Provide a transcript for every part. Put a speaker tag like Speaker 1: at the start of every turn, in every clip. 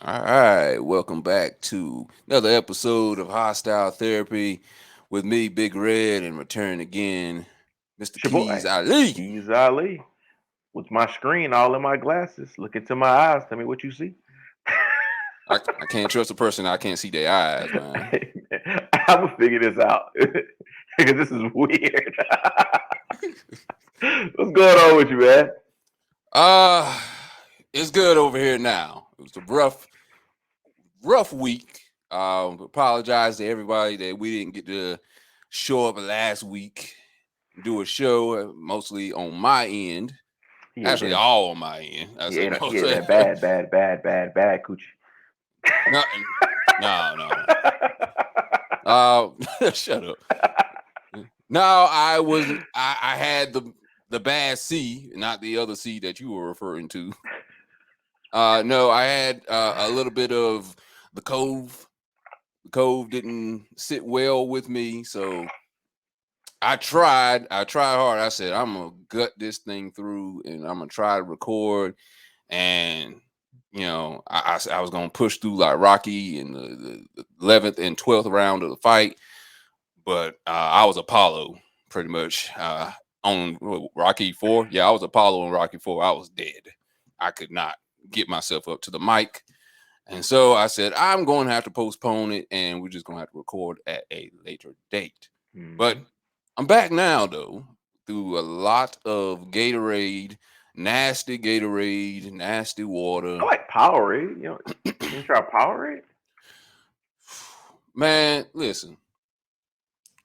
Speaker 1: All right, welcome back to another episode of Hostile Therapy with me, Big Red, and return again, Mr.
Speaker 2: It's your
Speaker 1: Keys
Speaker 2: boy,
Speaker 1: Ali.
Speaker 2: Keys Ali, with my screen all in my glasses. Look into my eyes. Tell me what you see.
Speaker 1: I can't trust a person I can't see their eyes, man.
Speaker 2: I'm gonna figure this out because this is weird. What's going on with you, man?
Speaker 1: Uh, it's good over here now. It was a rough week. Apologize to everybody that we didn't get to show up last week, do a show, mostly on my end.
Speaker 2: He ate
Speaker 1: Actually,
Speaker 2: that.
Speaker 1: all on my end. I
Speaker 2: He
Speaker 1: say
Speaker 2: ate, he ate
Speaker 1: mostly.
Speaker 2: that bad coochie.
Speaker 1: Nothing. No. Shut up. No, I had the bad C, not the other C that you were referring to. No, I had a little bit of the cove. The cove didn't sit well with me, so I tried hard. I said I'm gonna gut this thing through, and I'm gonna try to record. And I was gonna push through like Rocky in the 11th and 12th round of the fight, but I was Apollo pretty much on Rocky Four. Yeah, I was Apollo on Rocky Four. I was dead. I could not get myself up to the mic, and so I said I'm going to have to postpone it, and we're just going to have to record at a later date. But
Speaker 2: hmm
Speaker 1: I'm back now though, through a lot of Gatorade, nasty
Speaker 2: I
Speaker 1: water.
Speaker 2: like Powerade. You try Powerade?
Speaker 1: Man, listen,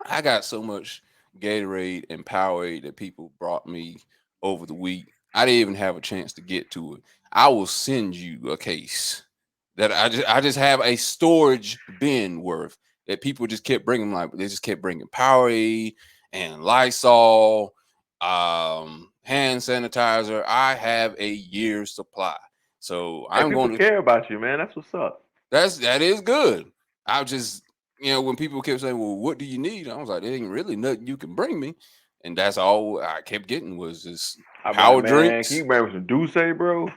Speaker 1: I got so much Gatorade and Powerade that people brought me over the week. I didn't even have a chance to get to it. I will send you a case that I just have a storage bin worth that people just kept bringing. Like they just kept bringing Powerade and Lysol, hand sanitizer. I have a year's supply, so
Speaker 2: Hey,
Speaker 1: I'm
Speaker 2: people
Speaker 1: going to.
Speaker 2: care about you, man. That's what's up.
Speaker 1: That is good. I just when people kept saying, "Well, what do you need?" I was like, "There ain't really nothing you can bring me," and that's all I kept getting was just
Speaker 2: I'll be like,
Speaker 1: power
Speaker 2: man, can you
Speaker 1: drinks.
Speaker 2: bring me some Douce, bro?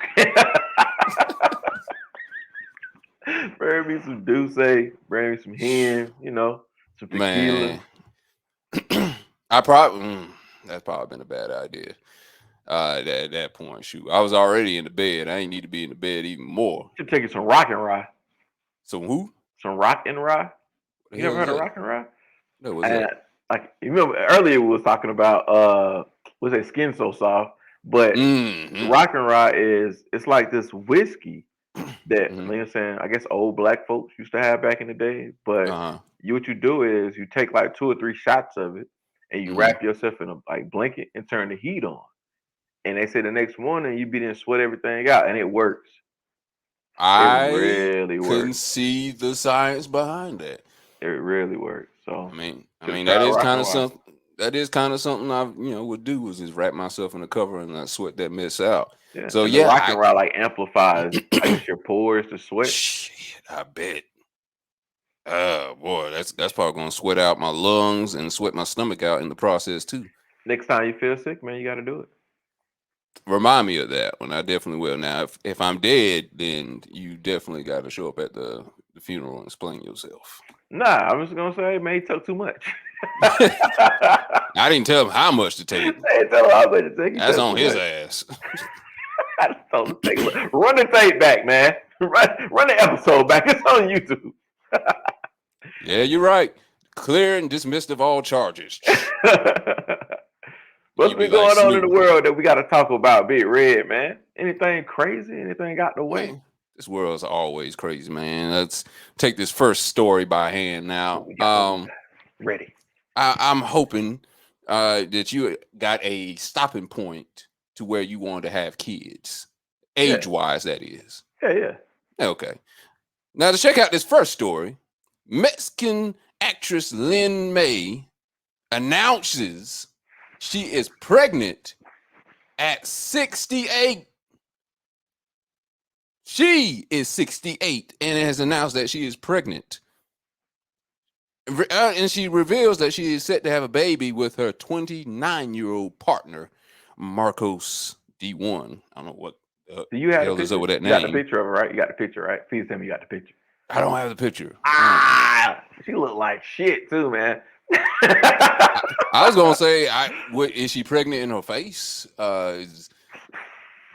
Speaker 2: Bring me some Douce, bring me some hen, some tequila.
Speaker 1: Man, I probably that's probably been a bad idea. At that point, shoot, I was already in the bed. I ain't need to be in the bed even more.
Speaker 2: Should take you some rock and rye.
Speaker 1: So who?
Speaker 2: Some rock and rye.
Speaker 1: What the
Speaker 2: You ever
Speaker 1: hell is
Speaker 2: heard of
Speaker 1: that?
Speaker 2: rock and rye?
Speaker 1: No, what's
Speaker 2: And
Speaker 1: that?
Speaker 2: like you remember earlier we was talking about was a skin so soft, but
Speaker 1: Mm-hmm.
Speaker 2: rock and rye is it's like this whiskey that you
Speaker 1: Mm-hmm.
Speaker 2: know what I'm saying I guess old black folks used to have back in the day. But
Speaker 1: Uh-huh.
Speaker 2: what you do is you take like 2 or 3 shots of it and you
Speaker 1: Mm-hmm.
Speaker 2: wrap yourself in a like blanket and turn the heat on. And they say the next morning you be in sweat everything out, and it works. It
Speaker 1: I
Speaker 2: really
Speaker 1: couldn't
Speaker 2: works.
Speaker 1: see the science behind that.
Speaker 2: It really works.
Speaker 1: I
Speaker 2: So
Speaker 1: mean, I
Speaker 2: should have
Speaker 1: mean that
Speaker 2: tried
Speaker 1: is
Speaker 2: rock
Speaker 1: kind
Speaker 2: and
Speaker 1: of
Speaker 2: roll.
Speaker 1: something. That is kind of something I would do is just wrap myself in a cover and not sweat that mess out.
Speaker 2: Yeah,
Speaker 1: So
Speaker 2: and the
Speaker 1: yeah,
Speaker 2: rock and roll like amplifies, I guess, your pores, the sweat.
Speaker 1: shit, I bet. Oh boy, that's probably gonna sweat out my lungs and sweat my stomach out in the process too.
Speaker 2: Next time you feel sick, man, you got to do it.
Speaker 1: Remind me of that one. I definitely will. Now, if I'm dead, then you definitely got to show up at the funeral and explain yourself.
Speaker 2: Nah, I'm just gonna say, man, you took too much.
Speaker 1: I didn't tell him how much to take.
Speaker 2: Hey, tell him how much to take. You
Speaker 1: That's
Speaker 2: took
Speaker 1: on
Speaker 2: too
Speaker 1: his
Speaker 2: much.
Speaker 1: ass.
Speaker 2: I just told him to take a look. Run the tape back, man. Run the episode back. It's on YouTube.
Speaker 1: Yeah, you're right. Clear and dismissed of all charges.
Speaker 2: What's
Speaker 1: You be
Speaker 2: been
Speaker 1: like
Speaker 2: going on in the
Speaker 1: Snoop.
Speaker 2: world that we got to talk about, Big Red, man? Anything crazy? Anything got the way?
Speaker 1: Man, this world's always crazy, man. Let's take this first story by hand
Speaker 2: What
Speaker 1: now.
Speaker 2: we got? What we got? Ready?
Speaker 1: I'm hoping that you got a stopping point to where you want to have kids,
Speaker 2: Yeah.
Speaker 1: age wise, that is.
Speaker 2: Yeah.
Speaker 1: Okay. Now, to check out this first story, Mexican actress Lynn May announces she is pregnant at 68. She is 68 and has announced that she is pregnant. And she reveals that she is set to have a baby with her 29-year-old partner, Marcos D1. I don't know what
Speaker 2: Do you have the
Speaker 1: hell is up
Speaker 2: picture?
Speaker 1: with that
Speaker 2: You got the
Speaker 1: name?
Speaker 2: picture of her, right? You got the picture, right? Please tell me you got the picture.
Speaker 1: I don't have the picture.
Speaker 2: She look like shit too, man.
Speaker 1: I was gonna say, is she pregnant in her face?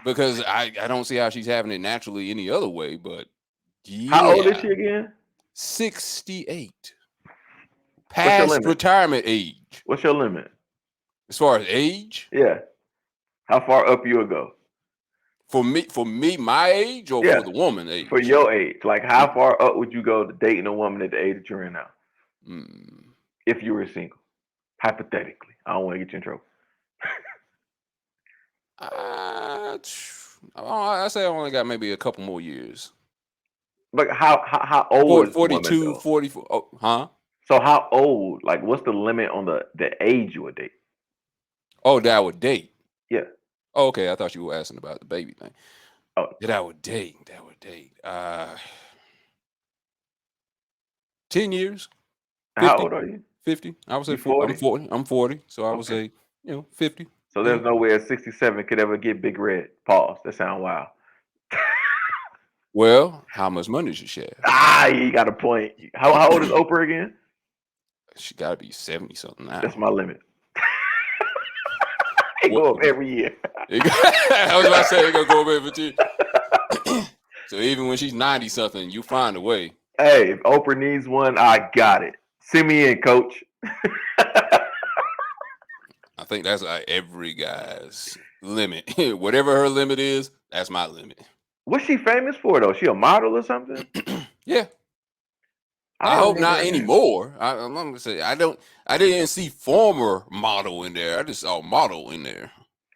Speaker 1: Because I don't see how she's having it naturally any other way. But
Speaker 2: How old is
Speaker 1: yeah,
Speaker 2: she again?
Speaker 1: 68,
Speaker 2: What's your
Speaker 1: past
Speaker 2: limit?
Speaker 1: retirement age.
Speaker 2: What's your limit?
Speaker 1: As far as age,
Speaker 2: Yeah. How far up you would go?
Speaker 1: for me, my age, or
Speaker 2: Yeah.
Speaker 1: for the woman
Speaker 2: For
Speaker 1: age?
Speaker 2: your age. Like how far up would you go to dating a woman at the age that you're in now?
Speaker 1: Mm,
Speaker 2: If you were single. Hypothetically. I don't want to get you in trouble.
Speaker 1: I say I only got maybe a couple more years.
Speaker 2: But how old is the woman
Speaker 1: 42,
Speaker 2: though?
Speaker 1: 44. Oh, huh?
Speaker 2: So how old? Like what's the limit on the age you would date?
Speaker 1: Oh, that I would date.
Speaker 2: Yeah.
Speaker 1: Oh, okay. I thought you were asking about the baby thing.
Speaker 2: Oh,
Speaker 1: That I would date. 10 years,
Speaker 2: how
Speaker 1: 50,
Speaker 2: old are you?
Speaker 1: 50. I would say
Speaker 2: You
Speaker 1: 40.
Speaker 2: 40?
Speaker 1: I'm 40. So I would
Speaker 2: Okay.
Speaker 1: say, 50.
Speaker 2: So
Speaker 1: Yeah.
Speaker 2: there's no way a 67 could ever get big red. Pause. That sound wild.
Speaker 1: Well, how much money does she have?
Speaker 2: You got a point. How old is Oprah again?
Speaker 1: She got to be 70 something
Speaker 2: That's
Speaker 1: now.
Speaker 2: my limit. It
Speaker 1: What?
Speaker 2: go up every year.
Speaker 1: I was about to say, it going to go over every year. So even when she's 90 something, you find a way.
Speaker 2: Hey, if Oprah needs one, I got it. Send me in, coach.
Speaker 1: I think that's like every guy's limit. Whatever her limit is, that's my limit.
Speaker 2: What's she famous for though? She a model or something?
Speaker 1: Yeah. I
Speaker 2: I
Speaker 1: hope
Speaker 2: remember
Speaker 1: not
Speaker 2: her name.
Speaker 1: anymore. I'm gonna say I didn't see former model in there. I just saw model in there.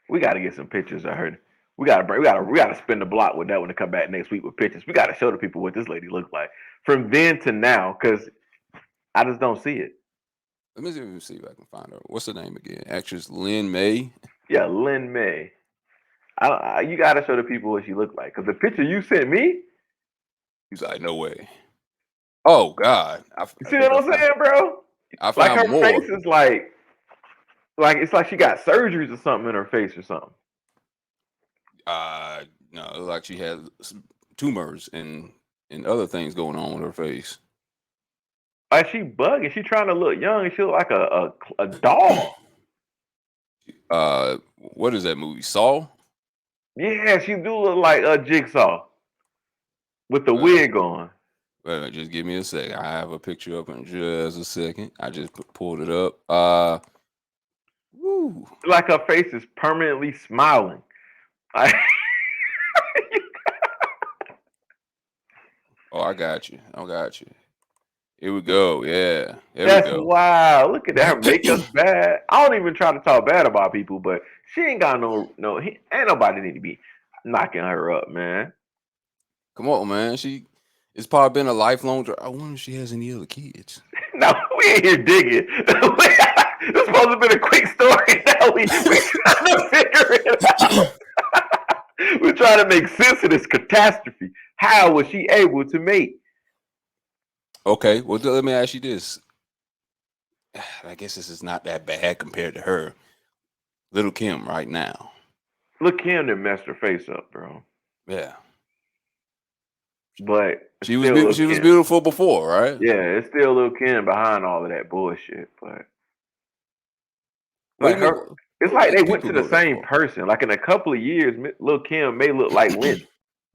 Speaker 2: We got to get some pictures of her. We gotta spin the block with that one to come back next week with pictures. We got to show the people what this lady looked like from then to now, because I just don't see it.
Speaker 1: Let me see if I can find her. What's her name again? Actress Lynn May.
Speaker 2: Yeah, Lynn May. You got to show the people what she looked like, because the picture you sent me,
Speaker 1: He's like, no way. Oh God,
Speaker 2: you
Speaker 1: I
Speaker 2: see
Speaker 1: think
Speaker 2: what I'm saying, bro?
Speaker 1: I
Speaker 2: Like
Speaker 1: found
Speaker 2: her
Speaker 1: more.
Speaker 2: face is like it's like she got surgeries or something in her face or something.
Speaker 1: No, it looked like she had tumors and other things going on with her face.
Speaker 2: Like she bugging. She trying to look young. She look like a doll.
Speaker 1: What is that movie? Saw.
Speaker 2: Yeah, she do look like a Jigsaw with the
Speaker 1: Well,
Speaker 2: wig on.
Speaker 1: just give me a second. I have a picture up in just a second. I just pulled it up. Woo.
Speaker 2: Like her face is permanently smiling. Like,
Speaker 1: Oh, I got you. I got you. Here we go. Yeah, there we
Speaker 2: that's
Speaker 1: go.
Speaker 2: wild. Look at that. Her makeup's bad. I don't even try to talk bad about people, but she ain't got ain't nobody need to be knocking her up, man.
Speaker 1: Come on, man. It's probably been a lifelong. I wonder if she has any other kids.
Speaker 2: No, we ain't here digging. This supposed to have been a quick story. Now we trying to figure it out. We're trying to make sense of this catastrophe. How was she able to mate?
Speaker 1: Okay, well, let me ask you this. I guess this is not that bad compared to her. Little Kim right now.
Speaker 2: Look, Kim done messed her face up, bro.
Speaker 1: Yeah.
Speaker 2: But it's
Speaker 1: She was
Speaker 2: still Lil
Speaker 1: she was
Speaker 2: Kim.
Speaker 1: beautiful before, right?
Speaker 2: Yeah, it's still Lil Kim behind all of that bullshit. But
Speaker 1: What do
Speaker 2: like
Speaker 1: you mean?
Speaker 2: her, it's
Speaker 1: What
Speaker 2: like
Speaker 1: makes
Speaker 2: they went
Speaker 1: people
Speaker 2: to the
Speaker 1: go that
Speaker 2: same
Speaker 1: far?
Speaker 2: person. Like in a couple of years, Lil Kim may look like Lynn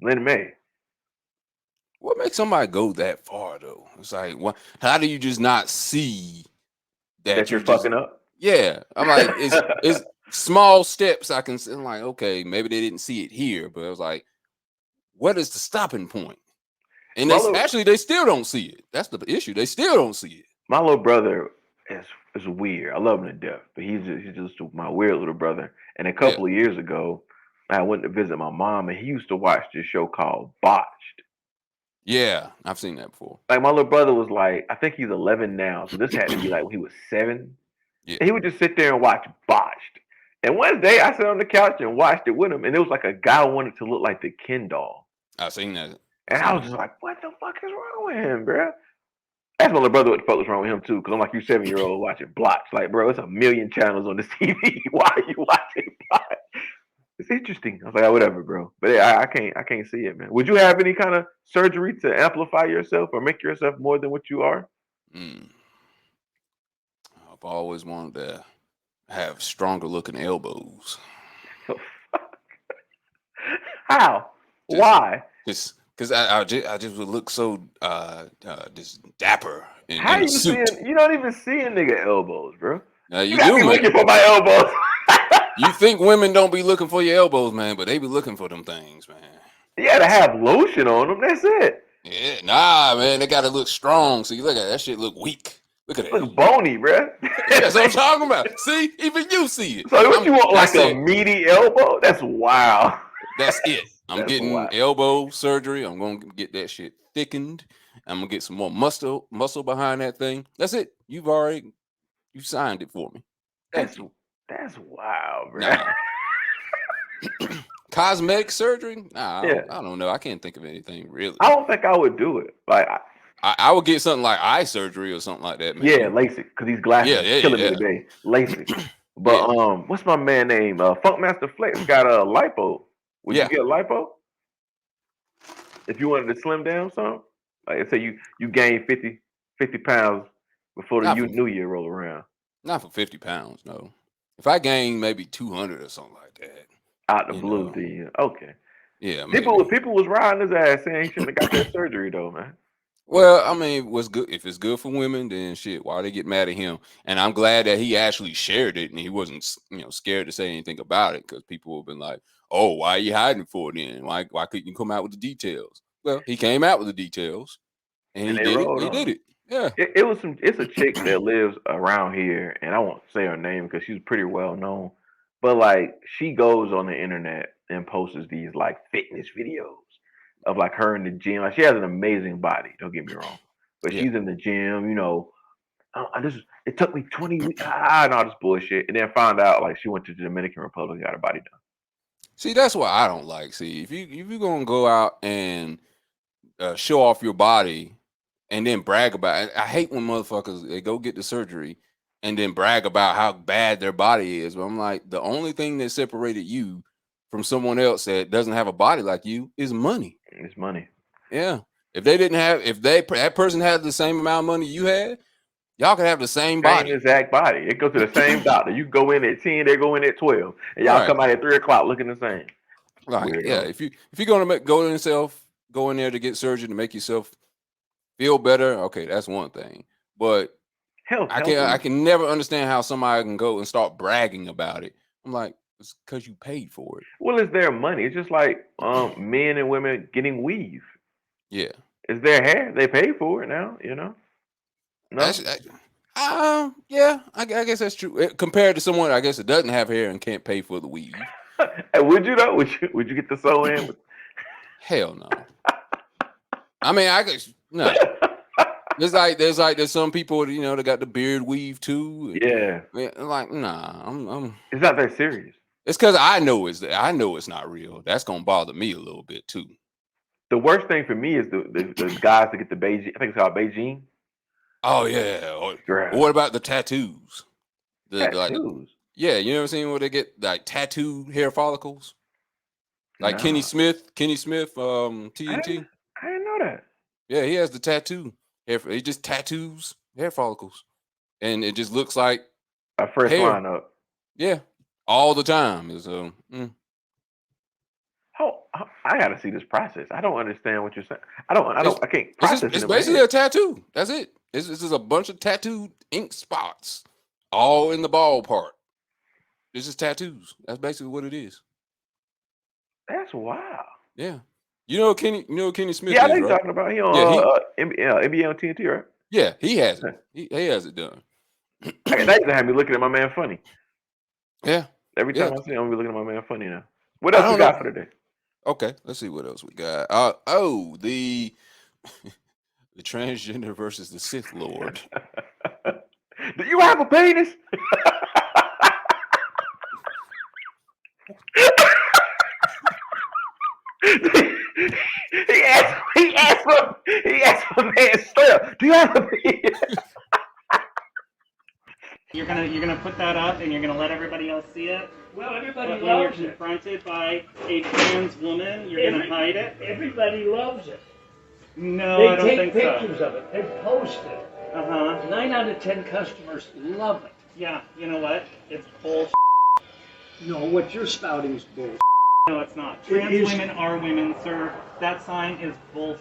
Speaker 2: May.
Speaker 1: What makes somebody go that far though? It's like, how do you just not see that
Speaker 2: That
Speaker 1: you're
Speaker 2: you're
Speaker 1: just?
Speaker 2: fucking up.
Speaker 1: Yeah, I'm like, it's small steps. I can. I'm like, okay, maybe they didn't see it here, but it was like, what is the stopping point? And
Speaker 2: my little
Speaker 1: they still don't see it. That's the issue. They still don't see it.
Speaker 2: my little brother is weird. I love him to death, but he's just my weird little brother. And a
Speaker 1: Yeah,
Speaker 2: couple of years ago, I went to visit my mom, and he used to watch this show called Botched.
Speaker 1: yeah, I've seen that before.
Speaker 2: Like my little brother was like, I think he's 11 now, so this had to be like when he was 7.
Speaker 1: Yeah,
Speaker 2: And he would just sit there and watch Botched. And one day I sat on the couch and watched it with him, and it was like a guy wanted to look like the Ken doll.
Speaker 1: I've seen that. I've
Speaker 2: And I
Speaker 1: seen
Speaker 2: was
Speaker 1: that.
Speaker 2: just like, what the fuck is wrong with him, bro? That's my little brother what the fuck was wrong with him too, because I'm like, you 7-year-old watching Blotch. Like, bro, it's a million channels on this TV. Why are you watching Blotch? It's interesting. I was like, oh, whatever, bro. But yeah, I can't see it, man. Would you have any kind of surgery to amplify yourself or make yourself more than what you are?
Speaker 1: Mm. I've always wanted to have stronger looking elbows.
Speaker 2: So, how?
Speaker 1: Just,
Speaker 2: Why?
Speaker 1: because I just would look so just dapper
Speaker 2: How
Speaker 1: in a
Speaker 2: you
Speaker 1: suit.
Speaker 2: seeing? You don't even see a nigga elbows, bro. You
Speaker 1: You
Speaker 2: got
Speaker 1: do,
Speaker 2: me looking
Speaker 1: man.
Speaker 2: for my elbows.
Speaker 1: You think women don't be looking for your elbows, man, but they be looking for them things, man.
Speaker 2: You gotta have lotion on them. That's it.
Speaker 1: Yeah, nah, man, they gotta look strong. See, look at that shit look weak. Look at that.
Speaker 2: Look bony, bro.
Speaker 1: Yeah, that's what I'm talking about. See, even you see it.
Speaker 2: So what you want,
Speaker 1: I
Speaker 2: like a
Speaker 1: said,
Speaker 2: meaty elbow? That's wild.
Speaker 1: that's it. I'm
Speaker 2: That's
Speaker 1: getting
Speaker 2: wild.
Speaker 1: elbow surgery. I'm gonna get that shit thickened. I'm gonna get some more muscle behind that thing. That's it. You signed it for me. Thank you.
Speaker 2: That's wild, bro.
Speaker 1: Nah. Cosmetic surgery? Nah,
Speaker 2: Yeah.
Speaker 1: I don't know. I can't think of anything really.
Speaker 2: I don't think I would do it. Like,
Speaker 1: I would get something like eye surgery or something like that, maybe.
Speaker 2: yeah, LASIK, because these glasses are killing me today. LASIK. But what's my man name? Funkmaster Flex got a lipo. Would you get a lipo if you wanted to slim down some? Like, say you gain 50 pounds before the new year roll around.
Speaker 1: Not for 50 pounds, no. If I gain maybe 200 or something like that.
Speaker 2: Out the blue, then okay.
Speaker 1: Yeah,
Speaker 2: people was riding his ass saying he shouldn't have got that surgery though, man.
Speaker 1: Well, I mean, what's good if it's good for women, then shit. Why they get mad at him? And I'm glad that he actually shared it and he wasn't, scared to say anything about it because people have been like, "Oh, why are you hiding for it then? Why couldn't you come out with the details?" Well, he came out with the details, and he did it. He did it. Yeah.
Speaker 2: It's a chick that lives around here, and I won't say her name because she's pretty well known. But like, she goes on the internet and posts these like fitness videos of like her in the gym. Like, she has an amazing body. Don't get me wrong, but she's in the gym. It took me 20 weeks. And all this bullshit, and then found out like she went to the Dominican Republic and got her body done.
Speaker 1: See, that's what I don't like. See, if you're gonna go out and show off your body and then brag about it. I hate when motherfuckers they go get the surgery and then brag about how bad their body is. But I'm like, the only thing that separated you from someone else that doesn't have a body like you is money.
Speaker 2: It's money.
Speaker 1: Yeah. If that person had the same amount of money you had, y'all could have the same body.
Speaker 2: Exact body. It goes to the same doctor. You go in at 10, they go in at 12. And y'all come out at 3 o'clock looking the same.
Speaker 1: Right. Weirdo. Yeah. If you're gonna go in there to get surgery to make yourself feel better, okay, that's one thing. But I can never understand how somebody can go and start bragging about it. I'm like, it's because you paid for it.
Speaker 2: Well, it's their money. It's just like men and women getting weave.
Speaker 1: Yeah.
Speaker 2: It's their hair. They pay for it now, No?
Speaker 1: Yeah, I guess that's true. Compared to someone, I guess, that doesn't have hair and can't pay for the weave.
Speaker 2: Would you though? Would you get the sew in?
Speaker 1: Hell no. I mean, I guess no. There's some people that got the beard weave too.
Speaker 2: Yeah.
Speaker 1: Like, nah,
Speaker 2: It's not that serious.
Speaker 1: It's because I know it's not real. That's gonna bother me a little bit too.
Speaker 2: The worst thing for me is the guys that get the Beijing. I think it's called Beijing.
Speaker 1: Oh yeah. Or what about the tattoos?
Speaker 2: Tattoos.
Speaker 1: Yeah, you know what I'm saying? Where they get like tattooed hair follicles, like Kenny Smith, TNT.
Speaker 2: I didn't know that.
Speaker 1: Yeah, he has the tattoo. He just tattoos hair follicles, and it just looks like
Speaker 2: a fresh lineup.
Speaker 1: Yeah, all the time.
Speaker 2: I gotta see this process. I don't understand what you're saying. I can't process it.
Speaker 1: It's basically a tattoo. That's it. It's just a bunch of tattooed ink spots, all in the ball part. This is tattoos. That's basically what it is.
Speaker 2: That's wild.
Speaker 1: Yeah. You know Kenny Smith.
Speaker 2: Yeah, I know you're talking about. He on NBA on TNT, right?
Speaker 1: Yeah, he has it. He has it done.
Speaker 2: That used to have me looking at my man funny.
Speaker 1: Yeah.
Speaker 2: Every time I see him, I'm be looking at my man funny now. What else we got for today?
Speaker 1: Okay, let's see what else we got. The transgender versus the Sith Lord.
Speaker 2: Do you have a penis? He asked my man straight up, do you have a penis?
Speaker 3: You're gonna put that up and you're gonna let everybody else see it?
Speaker 4: Well, everybody
Speaker 3: When you're
Speaker 4: loves it.
Speaker 3: confronted by a trans woman, you're gonna hide it?
Speaker 4: Everybody loves it.
Speaker 3: No,
Speaker 4: They
Speaker 3: I don't
Speaker 4: take
Speaker 3: think so.
Speaker 4: pictures of it. They post it. 9 out of 10 customers love it.
Speaker 3: Yeah, you know what? It's bull.
Speaker 4: No, what you're spouting is bull.
Speaker 3: No, it's not. Trans women are women, sir. That sign is bull.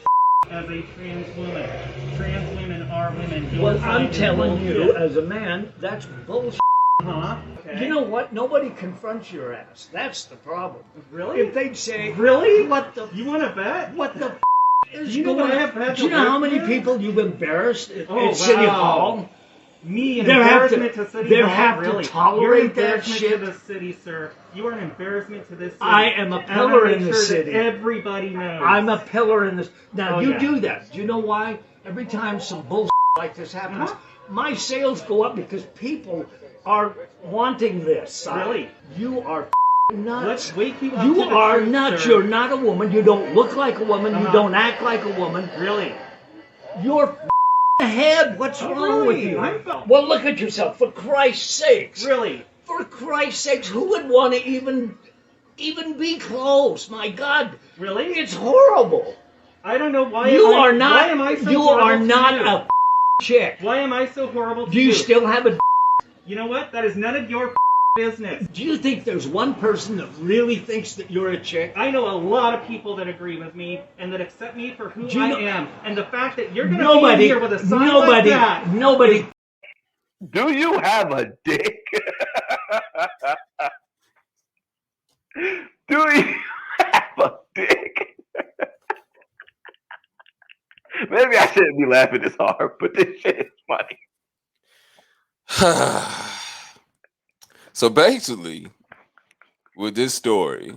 Speaker 3: As a trans woman, trans women are women.
Speaker 4: Well, I'm telling you, as a man, that's bullshit.
Speaker 3: Okay.
Speaker 4: You know what? Nobody confronts your ass. That's the problem.
Speaker 3: Really?
Speaker 4: If they'd say,
Speaker 3: really?
Speaker 4: What the?
Speaker 3: You want to bet?
Speaker 4: What the? Is
Speaker 3: You know
Speaker 4: going
Speaker 3: what I
Speaker 4: on?
Speaker 3: have had
Speaker 4: Do you
Speaker 3: to
Speaker 4: know how
Speaker 3: live
Speaker 4: many
Speaker 3: with?
Speaker 4: people you've embarrassed at
Speaker 3: Oh,
Speaker 4: City
Speaker 3: wow.
Speaker 4: Hall?
Speaker 3: Me, an
Speaker 4: They have
Speaker 3: embarrassment
Speaker 4: to-
Speaker 3: to City
Speaker 4: they
Speaker 3: Hall?
Speaker 4: have to
Speaker 3: Really?
Speaker 4: tolerate
Speaker 3: You're an
Speaker 4: that
Speaker 3: embarrassment
Speaker 4: shit.
Speaker 3: to the city, sir. You are an embarrassment to this city.
Speaker 4: I am a
Speaker 3: And
Speaker 4: pillar
Speaker 3: I
Speaker 4: in
Speaker 3: make
Speaker 4: the
Speaker 3: sure
Speaker 4: city.
Speaker 3: that everybody knows.
Speaker 4: I'm a pillar in this. Now,
Speaker 3: Oh,
Speaker 4: you
Speaker 3: yeah.
Speaker 4: do that. Do you know why? Every time some bullshit like this happens, my sales go up because people are wanting this.
Speaker 3: Really?
Speaker 4: You are nuts.
Speaker 3: Let's wake you up
Speaker 4: You
Speaker 3: to the
Speaker 4: are
Speaker 3: truth,
Speaker 4: nuts.
Speaker 3: sir.
Speaker 4: You're not a woman. You don't look like a woman. You don't act like a woman.
Speaker 3: Really?
Speaker 4: You're ahead. What's wrong with
Speaker 3: really?
Speaker 4: you?
Speaker 3: I'm-
Speaker 4: Well, look at yourself. For Christ's sakes.
Speaker 3: Really?
Speaker 4: For Christ's sakes, who would want to even be close? My God.
Speaker 3: Really?
Speaker 4: It's horrible.
Speaker 3: I don't know why.
Speaker 4: You are
Speaker 3: Why
Speaker 4: not.
Speaker 3: am I so
Speaker 4: You
Speaker 3: horrible
Speaker 4: are
Speaker 3: to
Speaker 4: not
Speaker 3: you?
Speaker 4: a chick.
Speaker 3: Why am I so horrible to
Speaker 4: Do you still have a?
Speaker 3: You know what? That is none of your business.
Speaker 4: Do you think there's one person that really thinks that you're a chick?
Speaker 3: I know a lot of people that agree with me and that accept me for who
Speaker 4: Do you
Speaker 3: I
Speaker 4: know-
Speaker 3: am. And the fact that you're going to be
Speaker 4: Nobody.
Speaker 3: in here with a sign like
Speaker 4: Nobody.
Speaker 3: that.
Speaker 4: Nobody.
Speaker 2: Do you have a dick? Do you have a dick? Maybe I shouldn't be laughing this hard, but this shit is funny.
Speaker 1: So basically, with this story,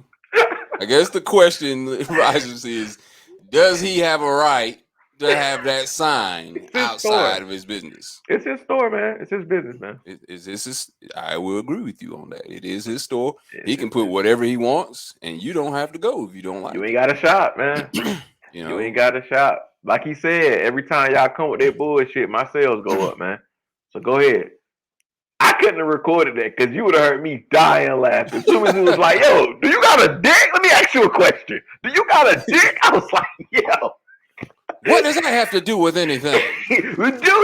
Speaker 1: I guess the question rises is, does he have a right to have that sign outside of his business?
Speaker 2: It's his store, man. It's his business, man.
Speaker 1: Is this his? I will agree with you on that. It is his store.
Speaker 2: It's
Speaker 1: He can
Speaker 2: his
Speaker 1: put
Speaker 2: business.
Speaker 1: whatever he wants, and you don't have to go if you don't like
Speaker 2: You
Speaker 1: it.
Speaker 2: ain't got to shop, man.
Speaker 1: You know,
Speaker 2: You ain't got to shop. Like he said, every time y'all come with that bullshit, my sales go up, man. So go ahead. I couldn't have recorded that because you would have heard me dying laughing. As soon as he was like, yo, do you got a dick? Let me ask you a question. Do you got a dick? I was like, yo.
Speaker 1: what does that have to do with anything?
Speaker 2: Do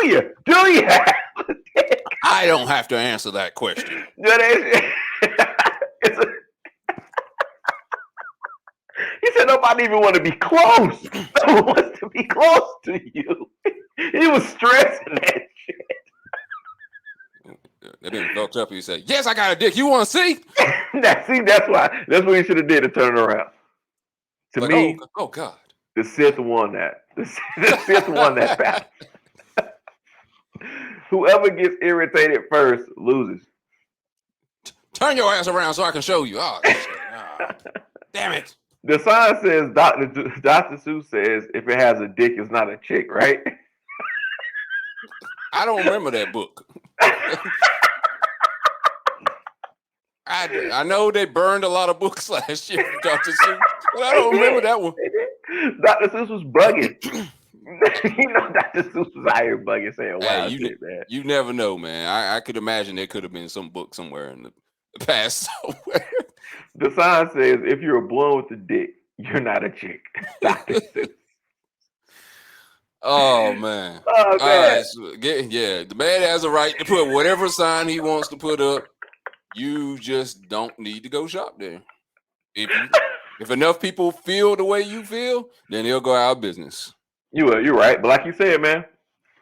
Speaker 2: you? Do you have a dick?
Speaker 1: I don't have to answer that question.
Speaker 2: It's a, he said nobody even want to be close. No one wants to be close to you. He was stressing that shit.
Speaker 1: They been fucked up. He said, "Yes, I got a dick. You want to see?"
Speaker 2: That's what he should have did to turn it around. To
Speaker 1: Like,
Speaker 2: me,
Speaker 1: oh God.
Speaker 2: the Sith won that. The Sith won that battle. Whoever gets irritated first loses.
Speaker 1: Turn your ass around so I can show you. Oh, shit. Damn it.
Speaker 2: The sign says Dr. Seuss says if it has a dick, it's not a chick, right?
Speaker 1: I don't remember that book. I know they burned a lot of books last year from Dr. Seuss, but I don't remember that one.
Speaker 2: Dr. Seuss was bugging. You know, Dr. Seuss was out here bugging, saying, "Wow,
Speaker 1: Hey,
Speaker 2: shit, man."
Speaker 1: you never know, man. I could imagine there could have been some book somewhere in the past somewhere.
Speaker 2: The sign says if you're blown with a dick, you're not a chick. Dr. Seuss.
Speaker 1: Oh man.
Speaker 2: Oh,
Speaker 1: All
Speaker 2: man.
Speaker 1: right, so the man has a right to put whatever sign he wants to put up. You just don't need to go shop there. If enough people feel the way you feel, then they'll go out of business.
Speaker 2: You're right, but like you said, man,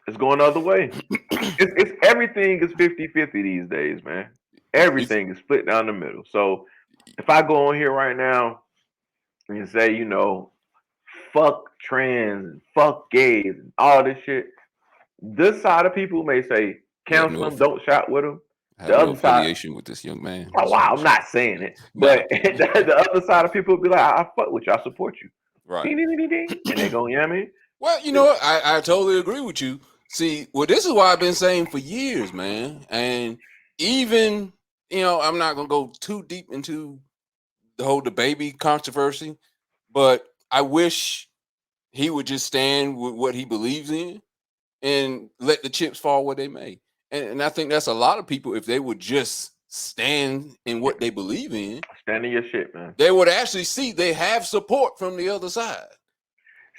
Speaker 2: it's going the other way. It's everything is 50-50 these days, man. Everything is split down the middle. So if I go on here right now and say, you know, fuck trans and fuck gays and all this shit, this side of people may say cancel them, don't shop with them.
Speaker 1: I have no affiliation with this young man.
Speaker 2: Oh, wow, I'm not saying it, but the other side of people will be like, I fuck with you, I support you.
Speaker 1: Right.
Speaker 2: Ding, ding, ding, ding. And they go, yeah, man.
Speaker 1: Well, you know what? I totally agree with you. See, well, this is what I've been saying for years, man. And even, you know, I'm not going to go too deep into the whole DaBaby controversy, but I wish he would just stand with what he believes in and let the chips fall where they may. And I think that's a lot of people, if they would just stand in what they believe in,
Speaker 2: Stand in your shit, man.
Speaker 1: they would actually see they have support from the other side.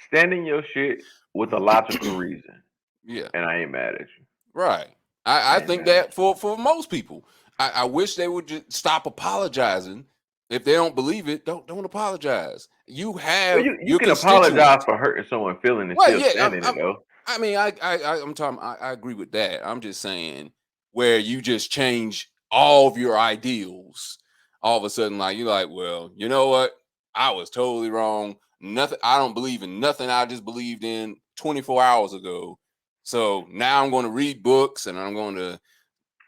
Speaker 2: Stand in your shit with a logical reason,
Speaker 1: Yeah.
Speaker 2: and I ain't mad at you.
Speaker 1: Right.
Speaker 2: I
Speaker 1: I
Speaker 2: ain't
Speaker 1: think
Speaker 2: mad at
Speaker 1: that for most people, I wish they would just stop apologizing. If they don't believe it, don't apologize. You
Speaker 2: you. Well,
Speaker 1: have
Speaker 2: you
Speaker 1: your
Speaker 2: can apologize
Speaker 1: constituents.
Speaker 2: for hurting someone's feeling and
Speaker 1: Well,
Speaker 2: still
Speaker 1: yeah,
Speaker 2: stand in it, though.
Speaker 1: I mean, I'm talking. I agree with that. I'm just saying where you just change all of your ideals. All of a sudden, like you're like, well, you know what? I was totally wrong. Nothing. I don't believe in nothing I just believed in 24 hours ago. So now I'm going to read books and I'm going to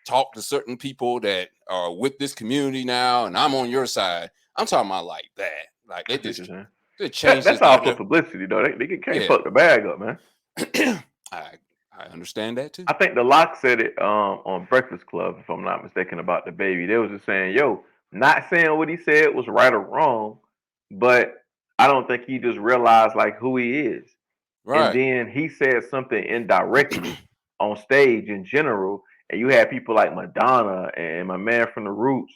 Speaker 1: talk to certain people that are with this community now, and I'm on your side. I'm talking about like that. Like
Speaker 2: I see what you're saying.
Speaker 1: they change
Speaker 2: That's
Speaker 1: this
Speaker 2: all
Speaker 1: like
Speaker 2: for
Speaker 1: that.
Speaker 2: publicity, though. They can't
Speaker 1: Yeah.
Speaker 2: fuck the bag up, man.
Speaker 1: I understand that too.
Speaker 2: I think the Lock said it on Breakfast Club, if I'm not mistaken, about the baby. They was just saying, "Yo, not saying what he said was right or wrong, but I don't think he just realized like who he is." And
Speaker 1: Right.
Speaker 2: then he said something indirectly on stage in general, and you had people like Madonna and my man from the Roots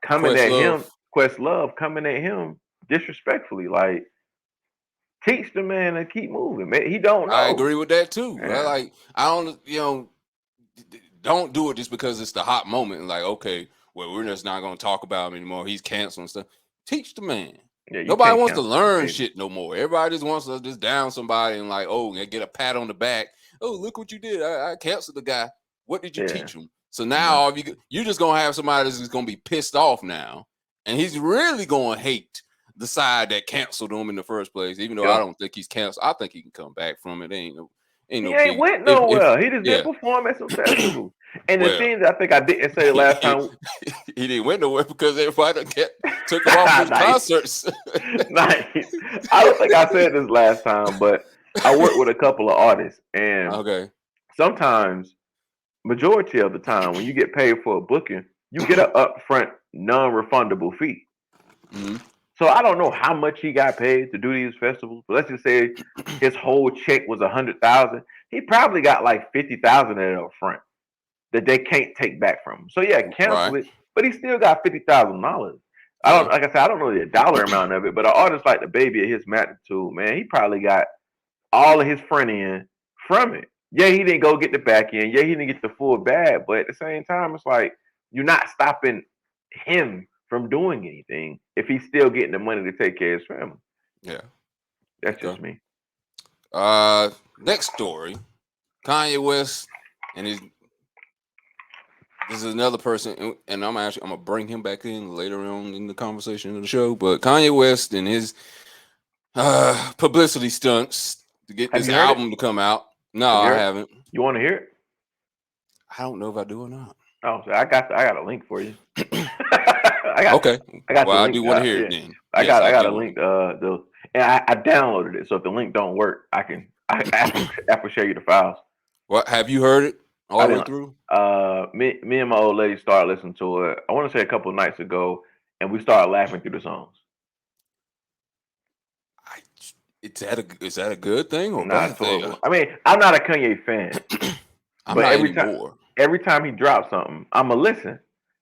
Speaker 2: coming at him,
Speaker 1: Questlove.
Speaker 2: Questlove coming at him disrespectfully. Like, teach the man to keep moving, man. He don't
Speaker 1: I
Speaker 2: know.
Speaker 1: agree with that too.
Speaker 2: Yeah.
Speaker 1: Like I don't, don't do it just because it's the hot moment. Like, okay, well, we're just not going to talk about him anymore. He's canceled and stuff. Teach the man.
Speaker 2: Yeah, you
Speaker 1: Nobody
Speaker 2: can't
Speaker 1: wants to
Speaker 2: cancel the
Speaker 1: learn
Speaker 2: baby.
Speaker 1: shit no more. Everybody just wants to just down somebody and like, oh, and get a pat on the back. Oh, look what you did. I canceled the guy. What did you
Speaker 2: Yeah.
Speaker 1: teach him? So now
Speaker 2: No.
Speaker 1: all you're just gonna have somebody that's just gonna be pissed off now, and he's really gonna hate the side that canceled him in the first place. Even though I
Speaker 2: Yeah.
Speaker 1: don't think he's canceled, I think he can come back from it. Ain't
Speaker 2: He
Speaker 1: no
Speaker 2: ain't
Speaker 1: big.
Speaker 2: went
Speaker 1: If
Speaker 2: nowhere. He just didn't
Speaker 1: yeah,
Speaker 2: perform at some festivals. And the
Speaker 1: well,
Speaker 2: things I think I didn't say the last
Speaker 1: he
Speaker 2: time.
Speaker 1: didn't win nowhere because everybody took him off his
Speaker 2: Nice.
Speaker 1: concerts.
Speaker 2: Nice. I don't think I said this last time, but I work with a couple of artists, and
Speaker 1: Okay.
Speaker 2: sometimes, majority of the time, when you get paid for a booking, you get an upfront non-refundable fee.
Speaker 1: Mhm.
Speaker 2: So I don't know how much he got paid to do these festivals, but let's just say his whole check was 100,000. He probably got like 50,000 of it up front that they can't take back from him. So yeah, cancel
Speaker 1: Right.
Speaker 2: it, but he still got $50,000. I don't,
Speaker 1: Yeah.
Speaker 2: like I said, I don't know the dollar amount of it, but an artist like the baby at his magnitude, man, he probably got all of his front end from it. Yeah, he didn't go get the back end. Yeah, he didn't get the full bag, but at the same time, it's like you're not stopping him from doing anything if he's still getting the money to take care of his family.
Speaker 1: Yeah.
Speaker 2: That's
Speaker 1: Okay.
Speaker 2: just me.
Speaker 1: Next story. Kanye West and his. This is another person, and I'm gonna bring him back in later on in the conversation of the show. But Kanye West and his publicity stunts to get
Speaker 2: Have
Speaker 1: this
Speaker 2: you heard it?
Speaker 1: album to come out. No,
Speaker 2: Have you
Speaker 1: I
Speaker 2: heard it?
Speaker 1: haven't.
Speaker 2: You want to hear it?
Speaker 1: I don't know if I do or not.
Speaker 2: Oh, so I got a link for you. I
Speaker 1: Okay.
Speaker 2: got the
Speaker 1: Well, I
Speaker 2: link.
Speaker 1: do want to hear
Speaker 2: Yeah,
Speaker 1: it then.
Speaker 2: I
Speaker 1: Yes,
Speaker 2: got
Speaker 1: I
Speaker 2: a
Speaker 1: do want
Speaker 2: link. And I downloaded it. So if the link don't work, I will share you the files.
Speaker 1: What have you heard it all
Speaker 2: I
Speaker 1: the way
Speaker 2: didn't.
Speaker 1: through?
Speaker 2: Me and my old lady started listening to it. I want to say a couple of nights ago, and we started laughing through the songs.
Speaker 1: I, is that a good thing or
Speaker 2: Nah,
Speaker 1: bad
Speaker 2: it's
Speaker 1: thing?
Speaker 2: horrible. I mean, I'm not a Kanye fan,
Speaker 1: I'm
Speaker 2: but
Speaker 1: not anymore.
Speaker 2: every time he drops something, I'ma listen.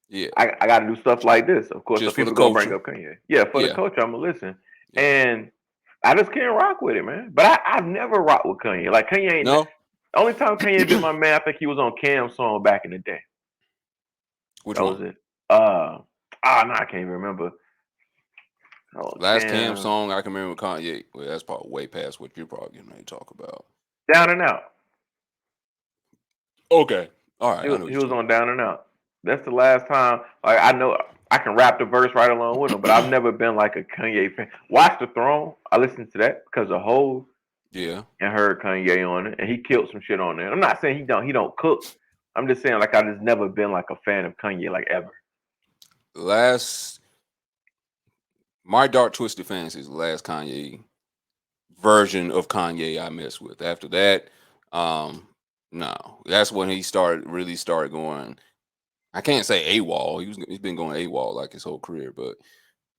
Speaker 1: Yeah,
Speaker 2: I got to do stuff like this, of course. So
Speaker 1: just for the
Speaker 2: people gonna bring
Speaker 1: culture.
Speaker 2: up Kanye. Yeah, for the
Speaker 1: Yeah,
Speaker 2: culture, I'ma listen,
Speaker 1: yeah.
Speaker 2: and I just can't rock with it, man. But I've never rocked with Kanye. Like Kanye ain't.
Speaker 1: No,
Speaker 2: The only time Kanye been my man, I think he was on Cam's song back in the day.
Speaker 1: which
Speaker 2: That was
Speaker 1: one?
Speaker 2: it. No, I can't even remember. Oh,
Speaker 1: Last Cam
Speaker 2: Cam.
Speaker 1: song I can remember with Kanye. Well, that's probably way past what you're probably getting ready to talk about.
Speaker 2: Down and Out.
Speaker 1: Okay, all right. I know what
Speaker 2: He
Speaker 1: you're
Speaker 2: was
Speaker 1: talking
Speaker 2: on
Speaker 1: about.
Speaker 2: Down and Out. That's the last time. Like I know I can rap the verse right along with him, but I've never been like a Kanye fan. Watch the Throne. I listened to that because of Hov
Speaker 1: Yeah.
Speaker 2: and heard Kanye on it, and he killed some shit on there. I'm not saying he don't cook. I'm just saying like I just never been like a fan of Kanye like ever.
Speaker 1: Last My Dark Twisted Fantasy is the last Kanye version of Kanye I messed with. After that, no. That's when he really started going. I can't say AWOL. He's been going AWOL like his whole career, but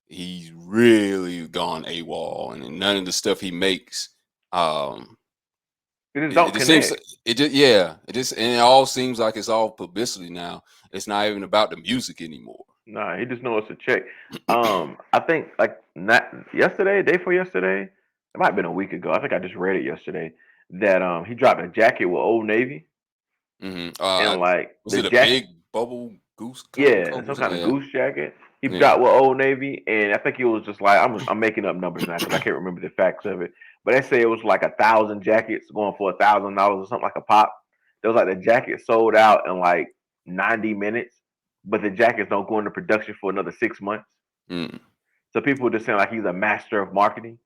Speaker 1: he's really gone AWOL, and none of the stuff he makes
Speaker 2: It just
Speaker 1: It,
Speaker 2: don't
Speaker 1: it just seems
Speaker 2: connect.
Speaker 1: it just yeah it just and it all seems like it's all publicity now. It's not even about the music anymore.
Speaker 2: Nah, he just knows to check. I think like not yesterday, day before yesterday, it might have been a week ago. I think I just read it yesterday that he dropped a jacket with Old Navy
Speaker 1: Hmm
Speaker 2: and like
Speaker 1: Was
Speaker 2: the
Speaker 1: it a
Speaker 2: jacket,
Speaker 1: big bubble goose
Speaker 2: yeah,
Speaker 1: coat or
Speaker 2: some kind
Speaker 1: something?
Speaker 2: of
Speaker 1: Yeah,
Speaker 2: goose jacket. He
Speaker 1: yeah.
Speaker 2: got with Old Navy, and I think it was just like I'm making up numbers now because I can't remember the facts of it. But they say it was like 1,000 jackets going for $1,000 or something like a pop. There was like the jacket sold out in like 90 minutes, but the jackets don't go into production for another 6 months.
Speaker 1: Mm.
Speaker 2: So people were just saying like he's a master of marketing,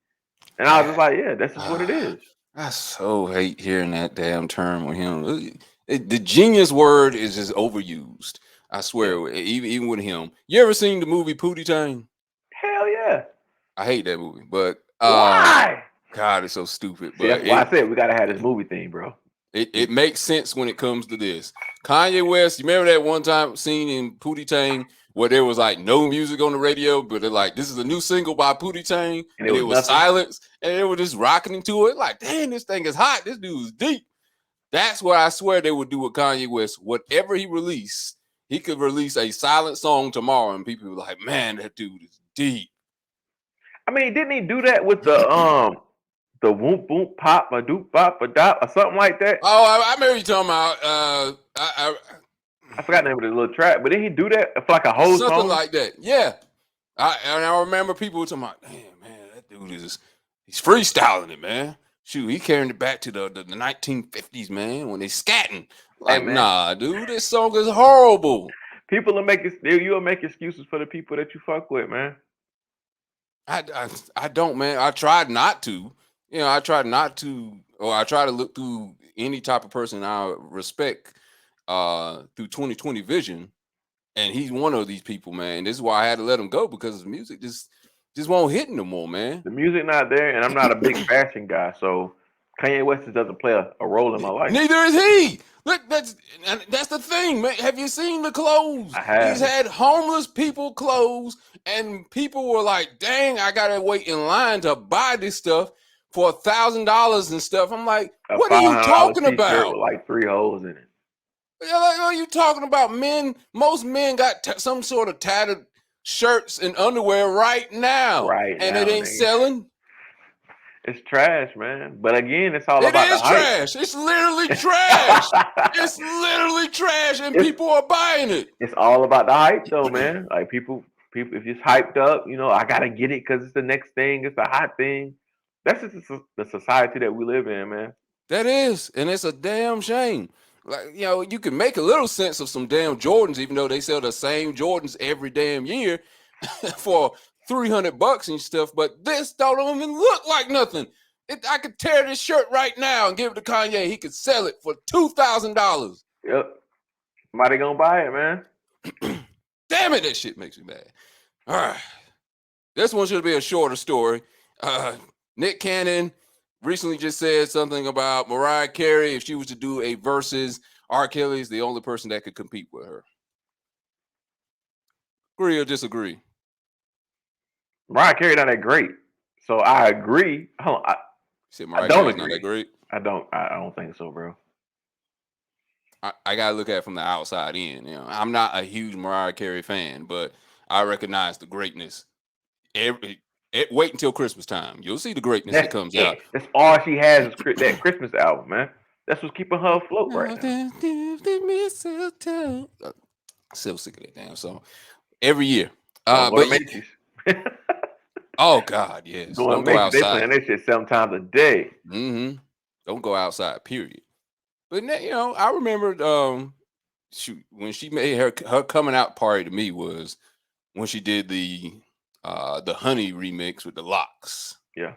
Speaker 2: and I was just like, yeah, that's just what it is.
Speaker 1: I so hate hearing that damn term with him. The genius word is just overused. I
Speaker 2: Yeah,
Speaker 1: swear, even with him. You ever seen the movie Pootie Tang?
Speaker 2: hell yeah.
Speaker 1: I hate that movie, but
Speaker 2: Why?
Speaker 1: God, it's so stupid.
Speaker 2: See, that's
Speaker 1: But
Speaker 2: why I said we gotta have this movie thing, bro.
Speaker 1: it makes sense when it comes to this. Kanye West, you remember that one time scene in Pootie Tang where there was like no music on the radio, but they're like, this is a new single by Pootie Tang,
Speaker 2: And it
Speaker 1: and it
Speaker 2: was
Speaker 1: was
Speaker 2: nothing.
Speaker 1: silence, and they were just rocking to it. Like, damn, this thing is hot. This dude is deep. That's what I swear they would do with Kanye West. Whatever he released, he could release a silent song tomorrow, and people were like, man, that dude is deep.
Speaker 2: I mean, didn't he do that with the whoop whoop pop a doop bop a dop or something like that?
Speaker 1: Oh, I remember you talking about
Speaker 2: I forgot the name of the little track, but didn't he do that for like a whole
Speaker 1: something
Speaker 2: song?
Speaker 1: like that. Yeah. I remember people were talking about, damn, man, that dude he's freestyling it, man. Shoot, he carrying it back to the 1950s, man, when they scatting.
Speaker 2: Hey
Speaker 1: Like,
Speaker 2: man,
Speaker 1: nah, dude, this song is horrible.
Speaker 2: people will make you'll make excuses for the people that you fuck with, man.
Speaker 1: I don't, man. I tried not to. I tried not to, or I try to look through any type of person I respect through 2020 vision. And he's one of these people, man. This is why I had to let him go because his music just won't hit no more, man.
Speaker 2: The music not there, and I'm not a big fashion guy, so Kanye West just doesn't play a role in my life.
Speaker 1: Neither is he. Look, that's the thing, man. Have you seen the clothes?
Speaker 2: I
Speaker 1: He's
Speaker 2: have
Speaker 1: had homeless people clothes, and people were like, "Dang, I gotta wait in line to buy this stuff for $1,000 and stuff." I'm like,
Speaker 2: a
Speaker 1: "What are you
Speaker 2: $500
Speaker 1: talking
Speaker 2: T-shirt with
Speaker 1: about?
Speaker 2: like 3 holes in it.
Speaker 1: Yeah, like, what are you talking about?" Men, most men got some sort of tattered shirts and underwear right now,
Speaker 2: Right
Speaker 1: and it
Speaker 2: now,
Speaker 1: ain't
Speaker 2: nigga,
Speaker 1: selling.
Speaker 2: it's trash, man. But again, it's all
Speaker 1: It
Speaker 2: about the
Speaker 1: is
Speaker 2: hype.
Speaker 1: trash. It's literally trash. It's literally trash, and
Speaker 2: it's
Speaker 1: people are buying it.
Speaker 2: it's all about the hype, though, man. Like people, if it's hyped up, I gotta get it because it's the next thing. It's the hot thing. That's just the society that we live in, man.
Speaker 1: That is, and it's a damn shame. Like, you can make a little sense of some damn Jordans, even though they sell the same Jordans every damn year for $300 and stuff. But this don't even look like nothing. I could tear this shirt right now and give it to Kanye. He could sell it for $2,000.
Speaker 2: Yep. Somebody gonna buy it, man.
Speaker 1: Damn it, that shit makes me mad. All right. This one should be a shorter story. Nick Cannon recently just said something about Mariah Carey. If she was to do a versus, R. Kelly is the only person that could compete with her. Agree or disagree?
Speaker 2: Mariah Carey not that great, so I agree. I
Speaker 1: Said
Speaker 2: I
Speaker 1: Mariah
Speaker 2: don't
Speaker 1: Carey's not that
Speaker 2: agree.
Speaker 1: great.
Speaker 2: I don't think so, bro.
Speaker 1: I gotta look at it from the outside in. I'm not a huge Mariah Carey fan, but I recognize the greatness. Wait until Christmas time. You'll see the greatness that
Speaker 2: That's
Speaker 1: comes out.
Speaker 2: it. That's all she has is that Christmas album, man. That's what's keeping her afloat right now.
Speaker 1: Still sick of that damn song every year.
Speaker 2: Don't go to
Speaker 1: But
Speaker 2: Macy's.
Speaker 1: oh God, yes.
Speaker 2: Going
Speaker 1: Don't
Speaker 2: to
Speaker 1: go
Speaker 2: Macy's, they playing
Speaker 1: outside.
Speaker 2: that shit 7 times a day.
Speaker 1: Don't go outside. Period. But I remember when she made her coming out party to me was when she did the Honey remix with the Locks.
Speaker 2: Yeah.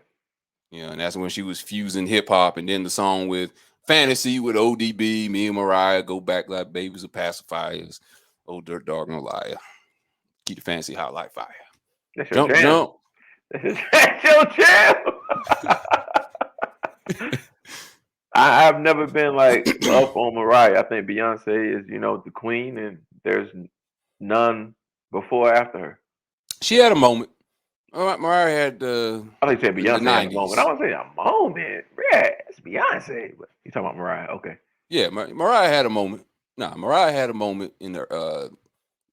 Speaker 1: And that's when she was fusing hip hop, and then the song with Fantasy with ODB, me and Mariah go back like babies of pacifiers. Oh, dirt dog and a liar. Keep the fantasy hot like fire.
Speaker 2: That's your
Speaker 1: Jump,
Speaker 2: jam.
Speaker 1: jump.
Speaker 2: That's your jam. I've never been like up on Mariah. I think Beyonce is, the queen, and there's none before or after her.
Speaker 1: She had a moment. Mariah had
Speaker 2: I think you said
Speaker 1: the
Speaker 2: Beyonce had a moment. I
Speaker 1: 90s.
Speaker 2: want to say a moment. Yeah, it's Beyonce. But you talking about Mariah? Okay.
Speaker 1: Yeah, Mariah had a moment. Nah, Mariah had a moment in the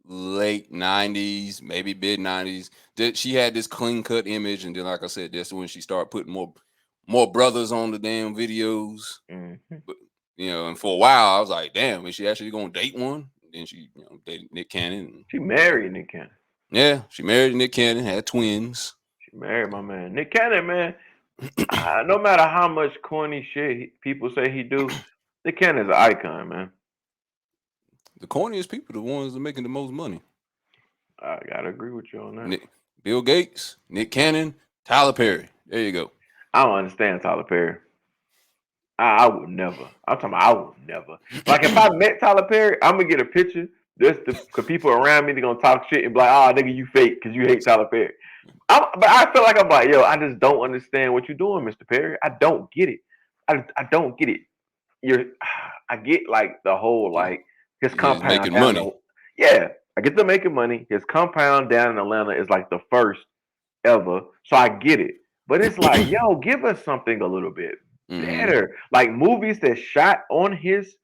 Speaker 1: late 90s, maybe mid 90s. That she had this clean cut image, and then like I said, that's when she started putting more brothers on the damn videos.
Speaker 2: Mm-hmm.
Speaker 1: But and for a while I was like, damn, is she actually gonna date one? And then she dated Nick Cannon.
Speaker 2: She married Nick Cannon.
Speaker 1: Yeah, she married Nick Cannon, had twins.
Speaker 2: She married my man Nick Cannon, man. No matter how much corny shit people say he do, Nick Cannon's an icon, man.
Speaker 1: The corniest people, the ones that are making the most money.
Speaker 2: I gotta agree with you on that.
Speaker 1: Bill Gates, Nick Cannon, Tyler Perry. There you go.
Speaker 2: I don't understand Tyler Perry. I would never. I'm talking about I would never. Like if I met Tyler Perry, I'm gonna get a picture. Cause people around me, they're gonna talk shit and be like, "Oh, nigga, you fake because you hate Tyler Perry." But I feel like I'm like, yo, I just don't understand what you're doing, Mr. Perry. I don't get it. I don't get it. I get like the whole like his compound
Speaker 1: making
Speaker 2: down
Speaker 1: money.
Speaker 2: Yeah, I get them making money. His compound down in Atlanta is like the first ever, so I get it. But it's like, yo, give us something a little bit better. Like movies that shot on his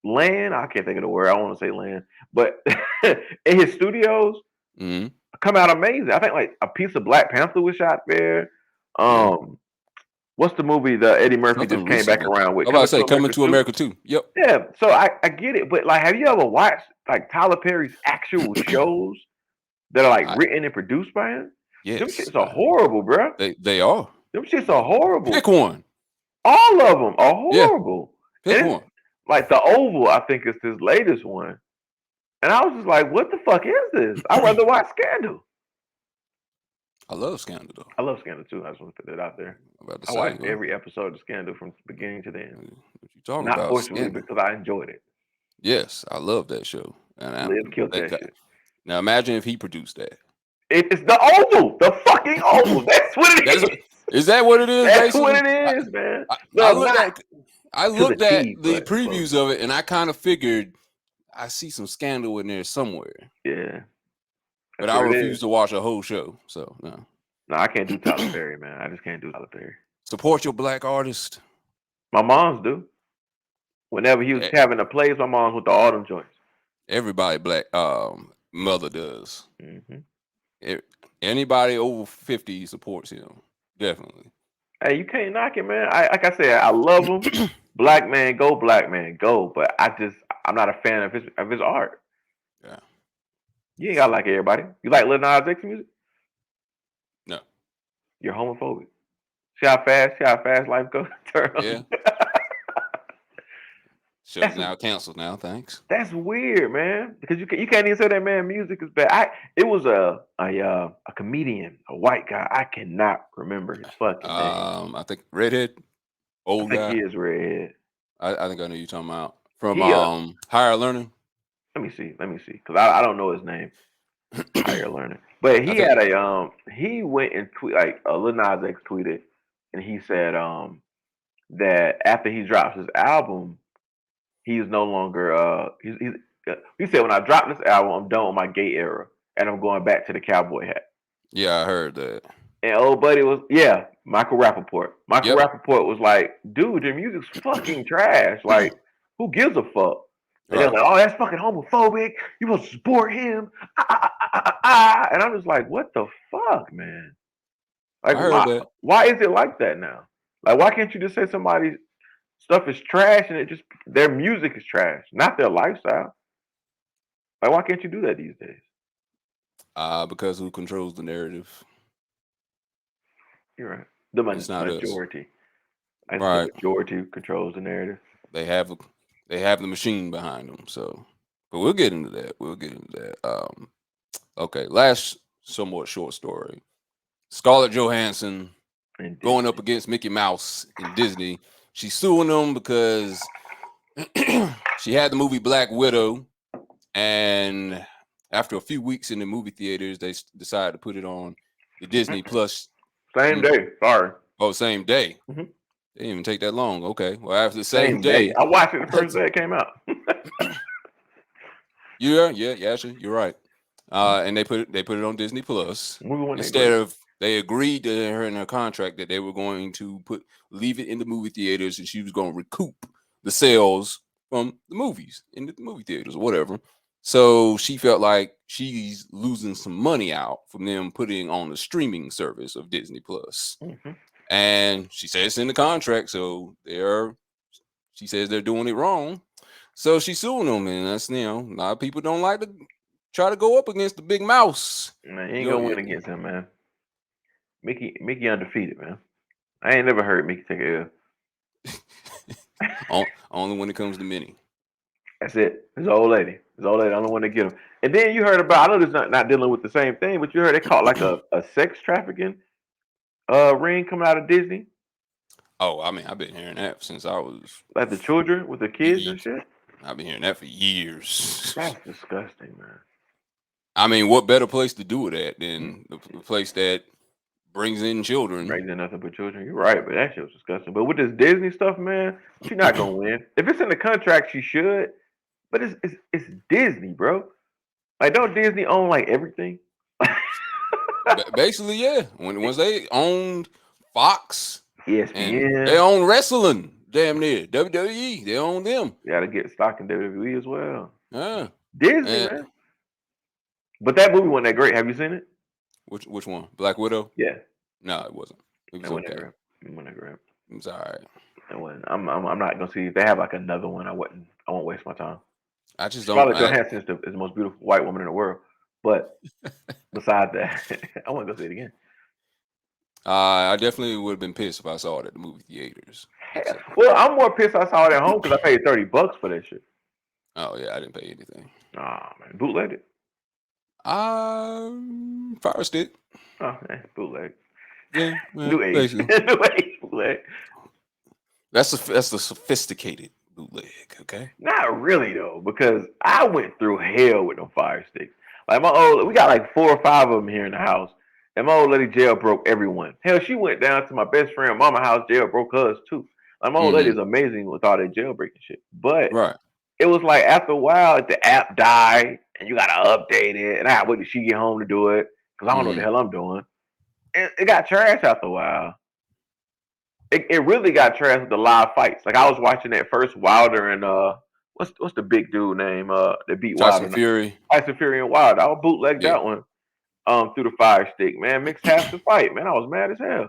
Speaker 2: land. I can't think of the word. I don't want to say land, but in his studios come out amazing. I think like a piece of Black Panther was shot there. What's the movie that Eddie Murphy just came back around with?
Speaker 1: I was about to say Coming to America 2. Yep.
Speaker 2: Yeah, so I get it, but like, have you ever watched like Tyler Perry's actual shows that are like written and produced by him?
Speaker 1: Yes.
Speaker 2: Them shits are horrible, bro.
Speaker 1: They are.
Speaker 2: Them shits are horrible.
Speaker 1: Pick one.
Speaker 2: All of them are horrible.
Speaker 1: Yeah. Pick one.
Speaker 2: Like The Oval, I think is his latest one. And I was just like, what the fuck is this? I'd rather watch Scandal.
Speaker 1: I love Scandal though.
Speaker 2: I love Scandal too. I just want to put that out there. I watched every episode of Scandal from beginning to the end.
Speaker 1: What you talking
Speaker 2: Not
Speaker 1: about?
Speaker 2: fortunately because I enjoyed it.
Speaker 1: Yes, I love that show. And
Speaker 2: Liv killed that shit.
Speaker 1: Now imagine if he produced that.
Speaker 2: It's The Oval, the fucking Oval. That's what it is.
Speaker 1: Is that what it is?
Speaker 2: That's
Speaker 1: basically?
Speaker 2: what it is, man.
Speaker 1: I looked at the previews of it, and I kind of figured I see some Scandal in there somewhere.
Speaker 2: Yeah,
Speaker 1: but I refuse to watch a whole show. So no,
Speaker 2: I can't do Tyler Perry, man. I just can't do Tyler Perry.
Speaker 1: Support your black artist.
Speaker 2: My moms do. Whenever he was having the plays, my moms went to all them joints.
Speaker 1: Everybody black mother does. Anybody over 50 supports him. Definitely.
Speaker 2: Hey, you can't knock it, man. Like I said, I love him. Black man, go. But I'm not a fan of his art.
Speaker 1: Yeah.
Speaker 2: You ain't gotta like everybody. You like Lil Nas X music?
Speaker 1: No.
Speaker 2: You're homophobic. See how fast life goes?
Speaker 1: Yeah. Show's now canceled now, thanks.
Speaker 2: That's weird, man. Because you can't even say that man music is bad. It was a comedian, a white guy. I cannot remember his fucking name.
Speaker 1: I think redhead, old guy.
Speaker 2: He is redhead.
Speaker 1: I think I know you're talking about from Higher Learning.
Speaker 2: Let me see, because I don't know his name. Higher Learning, but he had he went and tweet Lil Nas X tweeted, and he said that after he drops his album, he's no longer he said, when I drop this album, I'm done with my gay era and I'm going back to the cowboy hat.
Speaker 1: Yeah, I heard that.
Speaker 2: And old buddy was Michael Rappaport. Rappaport was like, dude, your music's fucking trash. Like, who gives a fuck? And they're like, oh, that's fucking homophobic. You supposed to support him. And I'm just like, what the fuck, man? Like, why is it like that now? Like, why can't you just say somebody's stuff is trash and their music is trash, not their lifestyle? Like, why can't you do that these days?
Speaker 1: Because who controls the narrative?
Speaker 2: You're right. The majority. I think the majority controls the narrative.
Speaker 1: They have the machine behind them. So, but we'll get into that. Okay, last somewhat short story. Scarlett Johansson going up against Mickey Mouse in Disney. She's suing them because she had the movie Black Widow, and after a few weeks in the movie theaters, they decided to put it on the Disney Plus.
Speaker 2: Same day. Sorry.
Speaker 1: Oh, same day.
Speaker 2: Mm-hmm.
Speaker 1: They didn't even take that long. Okay. Well, after the same day.
Speaker 2: I watched it the first day it came out.
Speaker 1: Yeah, actually, you're right. And they put it on Disney Plus instead of They agreed to her in her contract that they were going to leave it in the movie theaters, and she was going to recoup the sales from the movies in the movie theaters or whatever. So she felt like she's losing some money out from them putting on the streaming service of Disney Plus.
Speaker 2: Mm-hmm.
Speaker 1: And she says it's in the contract, so she says they're doing it wrong. So she's suing them, and that's, a lot of people don't like to try to go up against the big mouse.
Speaker 2: Man, he ain't gonna win against him, man. Mickey undefeated, man. I ain't never heard Mickey take a L.
Speaker 1: Only when it comes to Minnie.
Speaker 2: That's it. His old lady. His old lady, the only one to get him. And then you heard about, I know this is not dealing with the same thing, but you heard they caught like a sex trafficking ring coming out of Disney.
Speaker 1: Oh, I mean, I've been hearing that since I was
Speaker 2: like the children with the kids and shit.
Speaker 1: I've been hearing that for years.
Speaker 2: That's disgusting, man.
Speaker 1: I mean, what better place to do it at than the place that brings in children?
Speaker 2: Brings in nothing but children. You're right, but that shit was disgusting. But with this Disney stuff, man, she's not gonna win. If it's in the contract, she should. But it's Disney, bro. Like, don't Disney own like everything?
Speaker 1: Basically, yeah. Once they owned Fox,
Speaker 2: ESPN,
Speaker 1: they own wrestling. Damn near WWE, they own them.
Speaker 2: You gotta get stock in WWE as well.
Speaker 1: Yeah,
Speaker 2: Disney, man. But that movie wasn't that great. Have you seen it?
Speaker 1: Which one? Black Widow?
Speaker 2: Yeah.
Speaker 1: No, it wasn't. It was okay.
Speaker 2: It wasn't that great.
Speaker 1: It was all right.
Speaker 2: It wasn't. I'm not gonna see if they have like another one. I won't waste my time.
Speaker 1: I just don't.
Speaker 2: Scarlett Johansson is the most beautiful white woman in the world. But besides that, I want to go see it again.
Speaker 1: I definitely would have been pissed if I saw it at the movie theaters.
Speaker 2: Well, I'm more pissed I saw it at home because I paid $30 for that shit.
Speaker 1: Oh yeah, I didn't pay anything.
Speaker 2: Oh man, bootleg it.
Speaker 1: Fire Stick.
Speaker 2: Oh man, bootleg.
Speaker 1: Yeah,
Speaker 2: New age. New age bootleg.
Speaker 1: That's the sophisticated bootleg. Okay.
Speaker 2: Not really though, because I went through hell with them Fire Sticks. Like we got like 4 or 5 of them here in the house. And my old lady jailbroke everyone. Hell, she went down to my best friend mama's house, jailbroke hers too. Like, my old lady is amazing with all that jailbreaking shit. But it was like after a while, like, the app died and you gotta update it. And I had to wait till she get home to do it because I don't know what the hell I'm doing. And it got trashed after a while. It really got trashed with the live fights. Like, I was watching that first Wilder and what's the big dude name that beat Wilder?
Speaker 1: Tyson Fury.
Speaker 2: Tyson Fury and Wilder. I bootlegged that one. Through the Fire Stick, man. Mixed half the fight, man. I was mad as hell.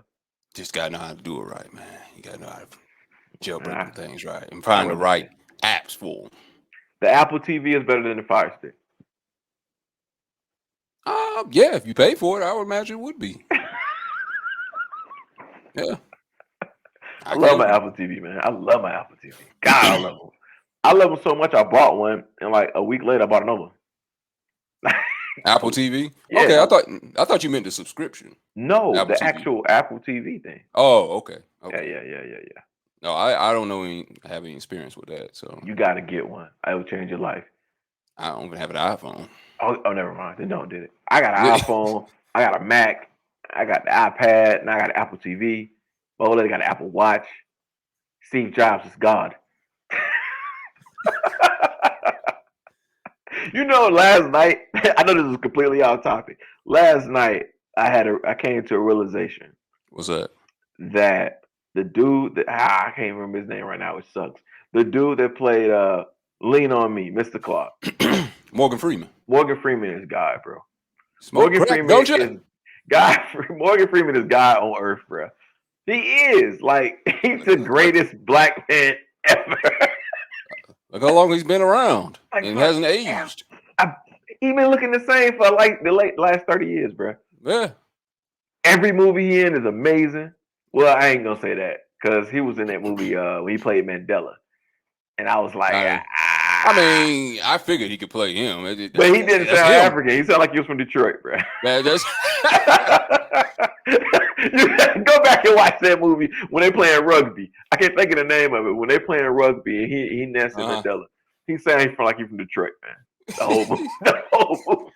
Speaker 1: Just gotta know how to do it right, man. You gotta know how to jailbreak things right and find the right apps for them.
Speaker 2: The Apple TV is better than the Fire Stick.
Speaker 1: Yeah, if you pay for it, I would imagine it would be. Yeah.
Speaker 2: I love my Apple TV, man. I love my Apple TV. God, I love them. I love them so much. I bought one, and like a week later, I bought another one.
Speaker 1: Apple TV?
Speaker 2: Yeah.
Speaker 1: Okay, I thought you meant the subscription.
Speaker 2: No,
Speaker 1: Apple
Speaker 2: the
Speaker 1: TV.
Speaker 2: actual Apple TV thing.
Speaker 1: Oh, okay.
Speaker 2: Yeah.
Speaker 1: No, I don't have any experience with that. So
Speaker 2: you got to get one. It will change your life.
Speaker 1: I don't even have an iPhone.
Speaker 2: Oh, never mind. Then don't do it. I got an iPhone. I got a Mac. I got the iPad, and I got an Apple TV. My old lady got an Apple Watch. Steve Jobs is God. You know, last night, I know this is completely off topic. Last night, I came to a realization.
Speaker 1: What's that?
Speaker 2: That the dude I can't remember his name right now, which sucks. The dude that played Lean on Me, Mr. Clark.
Speaker 1: Morgan Freeman.
Speaker 2: Morgan Freeman is God, bro.
Speaker 1: Morgan Freeman is
Speaker 2: God. Morgan Freeman is God on earth, bro. He is. Like, he's the greatest black man ever.
Speaker 1: Look how long he's been around and hasn't aged.
Speaker 2: He's been looking the same for like the last 30 years, bro.
Speaker 1: Yeah.
Speaker 2: Every movie he in is amazing. Well, I ain't gonna say that because he was in that movie when he played Mandela, and I was like,
Speaker 1: I mean, I figured he could play him,
Speaker 2: but he didn't sound African. He sounded like he was from Detroit, bro.
Speaker 1: Man,
Speaker 2: you go back and watch that movie when they playing rugby. I can't think of the name of it. When they playing rugby and he Nelson Mandela, he sounded like he's from Detroit, man. The whole movie.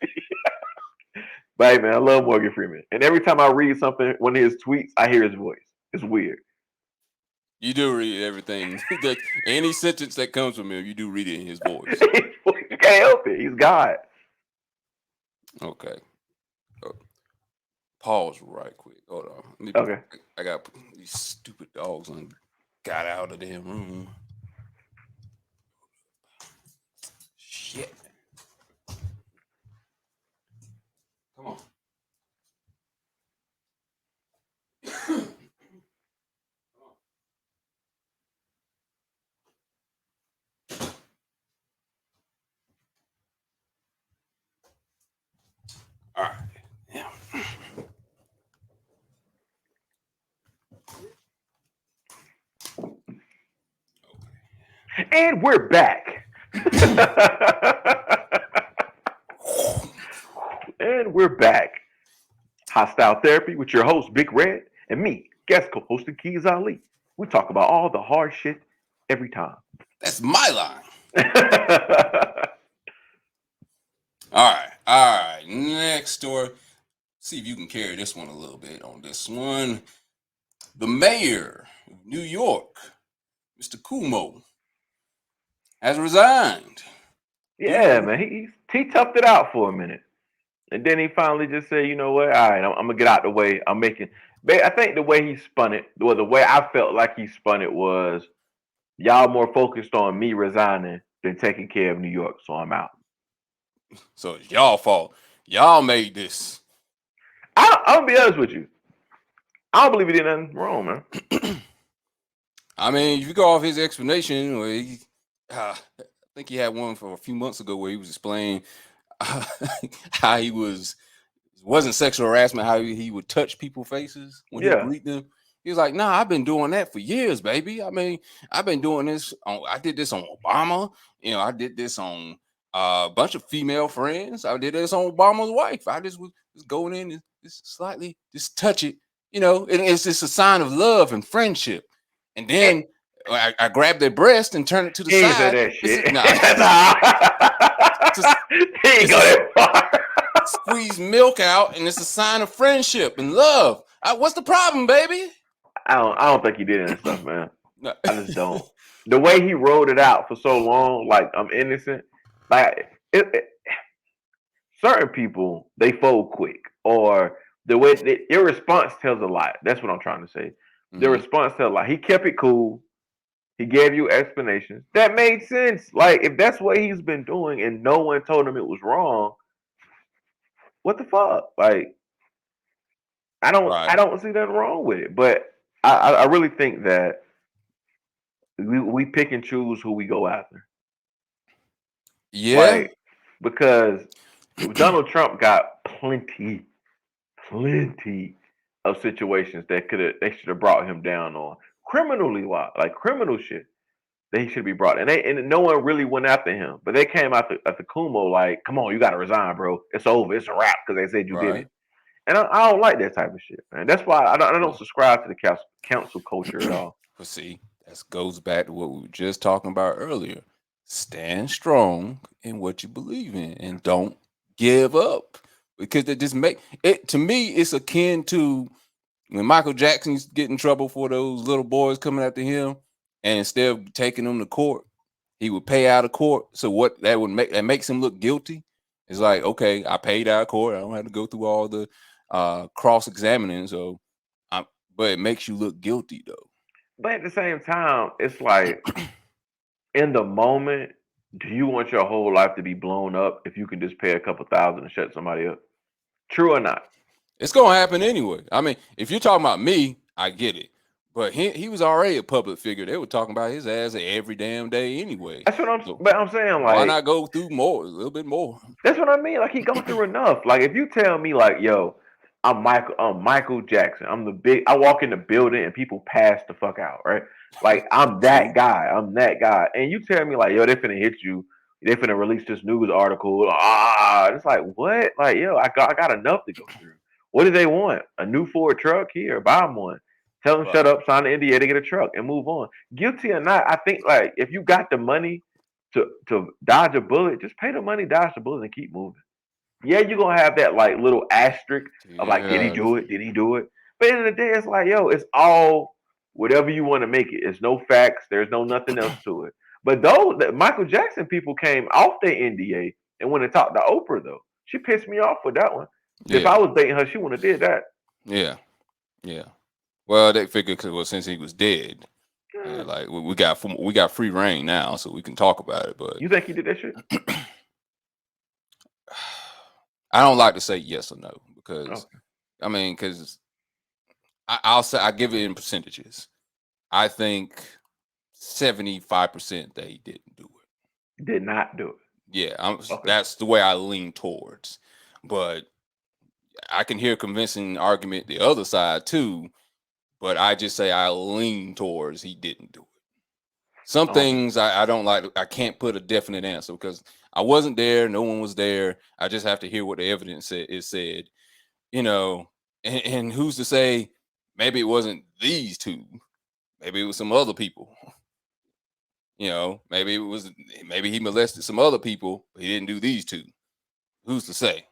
Speaker 2: But hey, man, I love Morgan Freeman. And every time I read something, one of his tweets, I hear his voice. It's weird.
Speaker 1: You do read everything. Any sentence that comes from him, you do read it in his voice.
Speaker 2: You can't help it. He's God.
Speaker 1: Okay. pause right quick. Hold on.
Speaker 2: Okay.
Speaker 1: I got these stupid dogs and got out of their room. Shit. Come on. All right. Yeah.
Speaker 2: And we're back. And we're back. Hostile Therapy with your host, Big Red, and me, guest co-host Keys Ali. We talk about all the hard shit every time.
Speaker 1: That's my line. All right. Next story. See if you can carry this one a little bit on this one. The mayor of New York, Mr. Cuomo, has resigned.
Speaker 2: Yeah, man, he toughed it out for a minute, and then he finally just said, "You know what? All right, I'm gonna get out the way. I'm making." I think the way he spun it, or the way I felt like he spun it was, y'all more focused on me resigning than taking care of New York, so I'm out.
Speaker 1: So it's y'all fault. Y'all made this.
Speaker 2: I'm gonna be honest with you. I don't believe he did nothing wrong, man.
Speaker 1: I mean, if you go off his explanation, where I think he had one for a few months ago where he was explaining how he wasn't sexual harassment, how he would touch people's faces when he greet them. He was like, "Nah, I've been doing that for years, baby. I mean, I've been doing this. I did this on Obama. I did this on a bunch of female friends. I did this on Obama's wife. I just was going in and just slightly just touch it. And it's just a sign of love and friendship. And then I grabbed their breast and turned it to the
Speaker 2: He
Speaker 1: side.
Speaker 2: said that shit.
Speaker 1: He
Speaker 2: ain't go that far.
Speaker 1: Squeeze milk out, and it's a sign of friendship and love. What's the problem, baby?
Speaker 2: I don't think he did any stuff, man.
Speaker 1: No.
Speaker 2: I just don't. The way he wrote it out for so long, like I'm innocent. Like certain people, they fold quick, or the way your response tells a lot. That's what I'm trying to say. Mm-hmm. The response tells a lot. He kept it cool. He gave you explanations that made sense. Like if that's what he's been doing, and no one told him it was wrong, what the fuck? Like I don't see nothing wrong with it. But I really think that we pick and choose who we go after.
Speaker 1: Yeah.
Speaker 2: Like, because Donald Trump got plenty of situations that they should have brought him down on criminally wise, like criminal shit. They should be brought, and no one really went after him. But they came out at the Kumo like, "Come on, you got to resign, bro. It's over. It's a wrap," because they said you did it. And I don't like that type of shit, man. That's why I don't subscribe to the council culture at all.
Speaker 1: But see, that goes back to what we were just talking about earlier. Stand strong in what you believe in, and don't give up, because it just make it. To me, it's akin to when Michael Jackson used to get in trouble for those little boys coming after him. And instead of taking them to court, he would pay out of court. So what that makes him look guilty. It's like, okay, I paid out of court. I don't have to go through all the cross-examining. So, but it makes you look guilty though.
Speaker 2: But at the same time, it's like in the moment, do you want your whole life to be blown up if you can just pay a couple thousand and shut somebody up? True or not?
Speaker 1: It's gonna happen anyway. I mean, if you're talking about me, I get it. But he was already a public figure. They were talking about his ass every damn day anyway.
Speaker 2: That's what I'm saying. Like,
Speaker 1: why not go through a little bit more?
Speaker 2: That's what I mean. Like, he go through enough. Like, if you tell me, like, yo, I'm Michael Jackson. I walk in the building and people pass the fuck out, right? Like, I'm that guy. And you tell me, like, yo, they finna hit you. They finna release this news article. It's like, what? Like, yo, I got enough to go through. What do they want? A new Ford truck? Here, buy them one. Tell them shut up, sign the NDA to get a truck, and move on. Guilty or not, I think, like, if you got the money to dodge a bullet, just pay the money, dodge the bullet, and keep moving. Yeah, you're gonna have that like little asterisk of like, did he do it? Did he do it? But at the end of the day, it's like, yo, it's all whatever you want to make it. It's no facts. There's no nothing else to it. But the Michael Jackson people came off their NDA and went and talked to Oprah though. She pissed me off with that one. Yeah. If I was dating her, she wouldn't have did that.
Speaker 1: Yeah, yeah. Well, they figured because since he was dead, yeah, like we got free reign now, so we can talk about it. But
Speaker 2: You think he did that shit?
Speaker 1: I don't like to say yes or no because
Speaker 2: Okay.
Speaker 1: I mean, because I'll say I give it in percentages. I think 75% that he didn't do it.
Speaker 2: He did not do it.
Speaker 1: Yeah,
Speaker 2: Okay.
Speaker 1: that's the way I lean towards. But I can hear convincing argument the other side too. But I just say I lean towards he didn't do it. Some
Speaker 2: Okay.
Speaker 1: things I don't like. I can't put a definite answer because I wasn't there. No one was there. I just have to hear what the evidence is said. You know, and who's to say maybe it wasn't these two? Maybe it was some other people. You know, maybe he molested some other people, but he didn't do these two. Who's to say?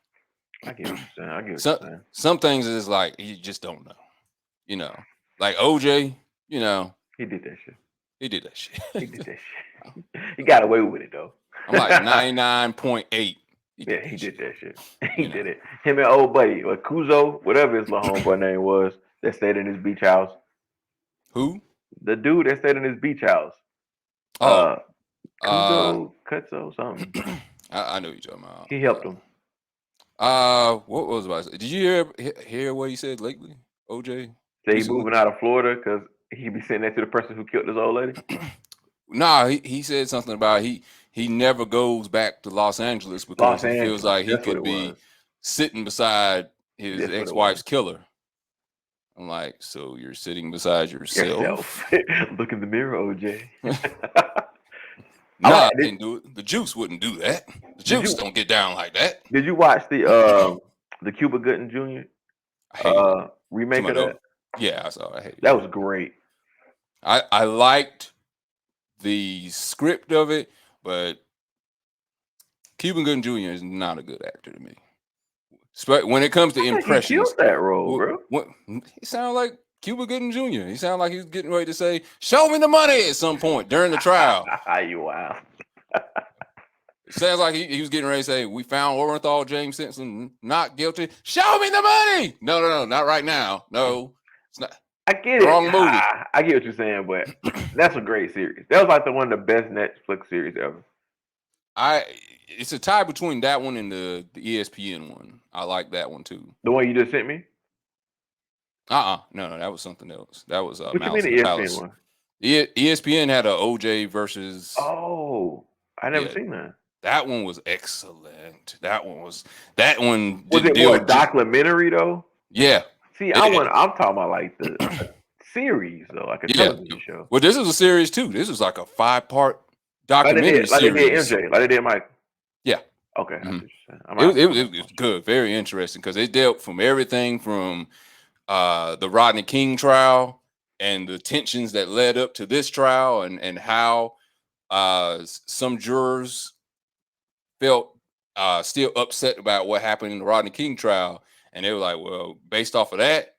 Speaker 2: I get what you're saying. I get what
Speaker 1: Some
Speaker 2: you're saying.
Speaker 1: some things is like you just don't know. You know, like OJ. You know,
Speaker 2: He did that shit.
Speaker 1: he did that shit.
Speaker 2: He did that shit. He got away with it though.
Speaker 1: I'm like 99.8. He did
Speaker 2: Yeah, he
Speaker 1: that
Speaker 2: did
Speaker 1: shit.
Speaker 2: that shit. He
Speaker 1: You know
Speaker 2: did it. Him and old buddy, or Kuzo, whatever his little homeboy name was, that stayed in his beach house.
Speaker 1: who?
Speaker 2: The dude that stayed in his beach house.
Speaker 1: Oh,
Speaker 2: Uh
Speaker 1: uh,
Speaker 2: Kuzo, Kutzo, something.
Speaker 1: I know you're talking about.
Speaker 2: He helped him.
Speaker 1: What was I say? Did you hear what he said lately? OJ
Speaker 2: Say he
Speaker 1: recently?
Speaker 2: moving out of Florida because he be sitting next to the person who killed this old lady.
Speaker 1: Nah, he said something about he never goes back to Los Angeles because
Speaker 2: Los
Speaker 1: he feels
Speaker 2: Angeles.
Speaker 1: like he
Speaker 2: That's what
Speaker 1: could
Speaker 2: it was.
Speaker 1: be sitting beside his
Speaker 2: That's what it was.
Speaker 1: ex-wife's killer. I'm like, so you're sitting beside
Speaker 2: Yourself.
Speaker 1: yourself?
Speaker 2: Look in the mirror, OJ.
Speaker 1: Nah, I
Speaker 2: did,
Speaker 1: didn't do it. The juice wouldn't do that. The
Speaker 2: did
Speaker 1: juice
Speaker 2: you
Speaker 1: don't get down like that.
Speaker 2: did you watch the Cuba Gooding Jr.
Speaker 1: I hated it.
Speaker 2: Remake of that?
Speaker 1: Yeah, I saw. I hated
Speaker 2: That
Speaker 1: it.
Speaker 2: was great.
Speaker 1: I liked the script of it, but Cuban Gooding Jr. is not a good actor to me. When it comes to
Speaker 2: I think he
Speaker 1: impressions,
Speaker 2: killed that role, bro.
Speaker 1: he sounded like Cuba Gooding Jr. He sounded like he was getting ready to say, "Show me the money" at some point during the trial.
Speaker 2: You wow.
Speaker 1: It sounds like he was getting ready to say, "We found Orenthal James Simpson not guilty. Show me the money." No, not right now. No, it's not.
Speaker 2: I get it.
Speaker 1: Wrong movie.
Speaker 2: I get what you're saying, but that's a great series. That was like one of the best Netflix series ever.
Speaker 1: It's a tie between that one and the ESPN one. I like that one too.
Speaker 2: The one you just sent me?
Speaker 1: No, that was something else. That was
Speaker 2: What you
Speaker 1: Mouse
Speaker 2: mean
Speaker 1: in
Speaker 2: the
Speaker 1: the
Speaker 2: ESPN
Speaker 1: Palace.
Speaker 2: one?
Speaker 1: ESPN had a OJ versus.
Speaker 2: Oh, I never
Speaker 1: Yeah,
Speaker 2: seen that.
Speaker 1: that one was excellent. That one
Speaker 2: Was
Speaker 1: didn't
Speaker 2: it more
Speaker 1: deal.
Speaker 2: a documentary though?
Speaker 1: Yeah,
Speaker 2: See, I'm
Speaker 1: it-
Speaker 2: talking about like a series though, like a
Speaker 1: yeah.
Speaker 2: television show.
Speaker 1: Well, this is a series too. This is like a 5-part documentary
Speaker 2: Like they did
Speaker 1: series.
Speaker 2: MJ, like they did Mike.
Speaker 1: Yeah.
Speaker 2: Okay, I see
Speaker 1: Mhm.
Speaker 2: what you're saying.
Speaker 1: It was good, very interesting because it dealt from everything from the Rodney King trial and the tensions that led up to this trial and how some jurors felt still upset about what happened in the Rodney King trial. And they were like, well, based off of that,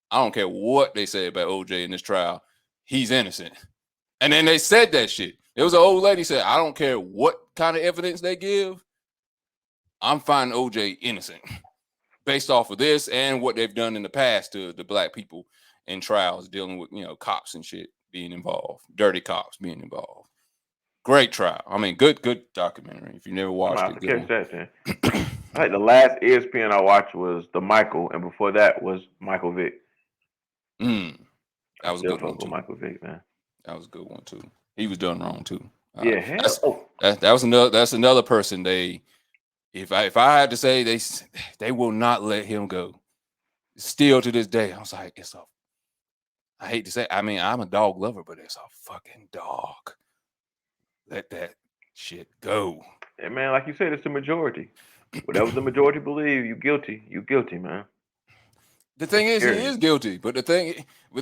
Speaker 1: I don't care what they say about OJ in this trial. He's innocent. And then they said that shit. There was an old lady said, I don't care what kind of evidence they give. I'm finding OJ innocent based off of this and what they've done in the past to the black people in trials dealing with, cops and shit being involved, dirty cops being involved. Great trial. I mean, good documentary. If you never
Speaker 2: I'm
Speaker 1: watched
Speaker 2: gonna
Speaker 1: it,
Speaker 2: have to
Speaker 1: good
Speaker 2: catch
Speaker 1: one.
Speaker 2: that then. I think the last ESPN I watched was the Michael, and before that was Michael Vick.
Speaker 1: That
Speaker 2: I
Speaker 1: was a
Speaker 2: still
Speaker 1: good one
Speaker 2: fuck with
Speaker 1: too.
Speaker 2: Michael Vick, man.
Speaker 1: That was a good one too. He was done wrong too.
Speaker 2: Yeah, hell.
Speaker 1: That's another person if I had to say they will not let him go. Still to this day, I was like, I hate to say, I mean, I'm a dog lover, but it's a fucking dog. Let that shit go.
Speaker 2: And man, like you said, it's the majority. Whatever the majority believe, you guilty. You guilty, man.
Speaker 1: The thing is, he
Speaker 2: Period.
Speaker 1: is guilty, but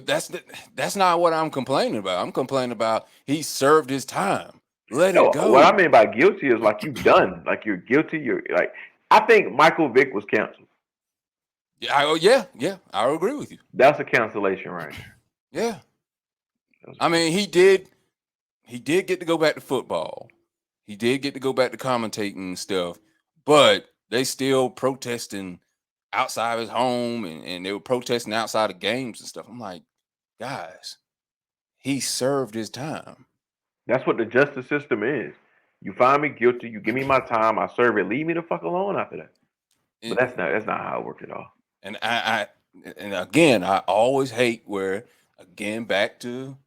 Speaker 1: that's not what I'm complaining about. I'm complaining about he served his time. Let
Speaker 2: No,
Speaker 1: it go.
Speaker 2: what I mean by guilty is like you done. Like you're guilty. You're like, I think Michael Vick was canceled.
Speaker 1: Yeah, I agree with you.
Speaker 2: That's a cancellation, right?
Speaker 1: Yeah, I mean, he did get to go back to football. He did get to go back to commentating and stuff, but they still protesting outside of his home, and they were protesting outside of games and stuff. I'm like, guys, he served his time.
Speaker 2: That's what the justice system is. You find me guilty, you give me my time, I serve it, leave me the fuck alone after that. But that's not how it works at all.
Speaker 1: And and again, I always hate where, again, back to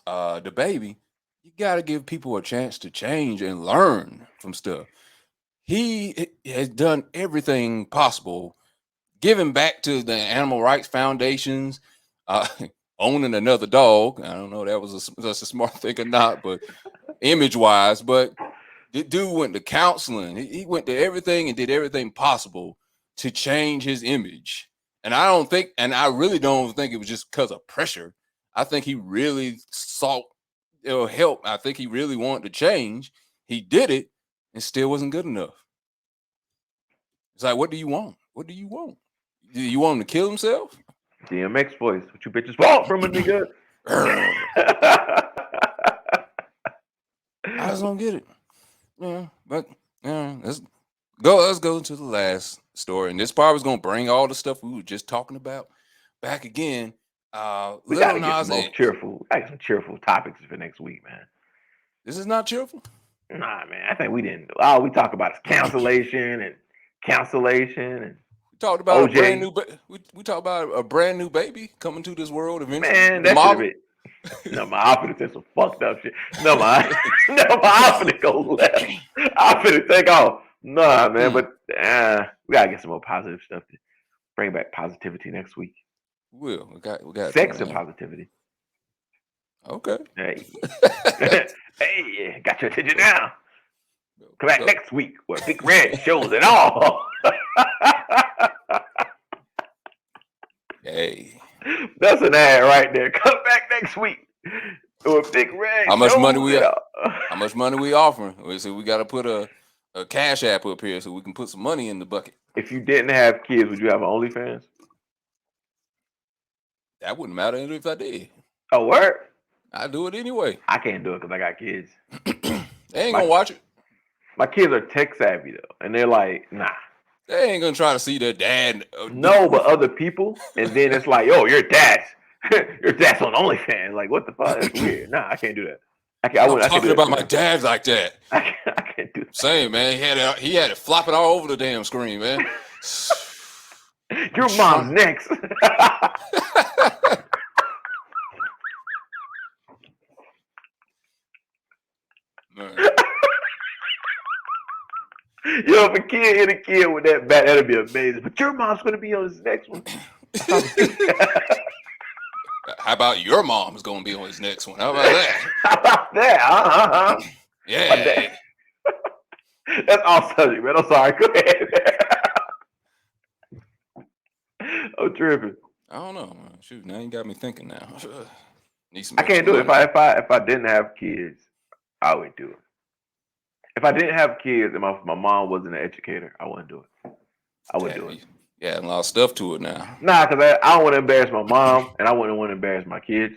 Speaker 1: the baby, you got to give people a chance to change and learn from stuff. He has done everything possible, giving back to the animal rights foundations, uh, owning another dog. I don't know if that was that's a smart thing or not, but image wise, but the dude went to counseling. He went to everything and did everything possible to change his image. And I really don't think it was just because of pressure. I think he really sought help. I think he really wanted to change. He did it and still wasn't good enough. It's like, what do you want? What do you want? Do you want him to kill himself?
Speaker 2: DMX voice. What you bitches want from a nigga?
Speaker 1: I just don't get it. Yeah, but let's go to the last story. And this part was gonna bring all the stuff we were just talking about back again.
Speaker 2: We
Speaker 1: Lil
Speaker 2: gotta get
Speaker 1: Nas
Speaker 2: some more
Speaker 1: X.
Speaker 2: cheerful. I got some cheerful topics for next week, man.
Speaker 1: This is not cheerful.
Speaker 2: Nah, man. I think we didn't. All we talk about is cancellation and
Speaker 1: We talked about
Speaker 2: OJ.
Speaker 1: a brand new. We talked about a brand new baby coming to this world eventually.
Speaker 2: Man,
Speaker 1: The
Speaker 2: that should have
Speaker 1: model.
Speaker 2: been. No, my outfit said some fucked up shit. No, my outfit go left. I'm finna take off. Nah, man, but we gotta get some more positive stuff to bring back positivity next week.
Speaker 1: We got
Speaker 2: Sex and positivity.
Speaker 1: Okay.
Speaker 2: Hey, hey, got your attention now. Come back next week where Big Red shows it all.
Speaker 1: Hey,
Speaker 2: that's an ad right there. Come back next week where Big Red.
Speaker 1: How much money we offering? So we got to put a cash app up here so we can put some money in the bucket.
Speaker 2: If you didn't have kids, would you have an OnlyFans?
Speaker 1: That wouldn't matter if I did.
Speaker 2: Oh, word?
Speaker 1: I do it anyway.
Speaker 2: I can't do it because I got kids.
Speaker 1: They ain't gonna watch it.
Speaker 2: My kids are tech savvy though, and they're like, nah.
Speaker 1: They ain't gonna try to see their dad.
Speaker 2: No, but other people, and then it's like, yo, your dad's on OnlyFans. Like, what the fuck? That's weird. Nah, I can't do that.
Speaker 1: I'm talking about my dad like that.
Speaker 2: I can't do that.
Speaker 1: Same, man. He had it flopping all over the damn screen, man.
Speaker 2: Your mom's next. Yo, if a kid hit a kid with that bat, that'd be amazing. But your mom's gonna be on this next one.
Speaker 1: How about your mom's gonna be on his next one? How about that?
Speaker 2: How about that?
Speaker 1: Yeah.
Speaker 2: That's all subject, man. I'm sorry. Go ahead. I'm tripping.
Speaker 1: I don't know, man. Shoot, now you got me thinking now.
Speaker 2: I can't do it. If I didn't have kids, I would do it. If I didn't have kids and my mom wasn't an educator, I wouldn't do it. I would do it.
Speaker 1: Yeah, a lot of stuff to it now.
Speaker 2: Nah, because I don't want to embarrass my mom, and I wouldn't want to embarrass my kids.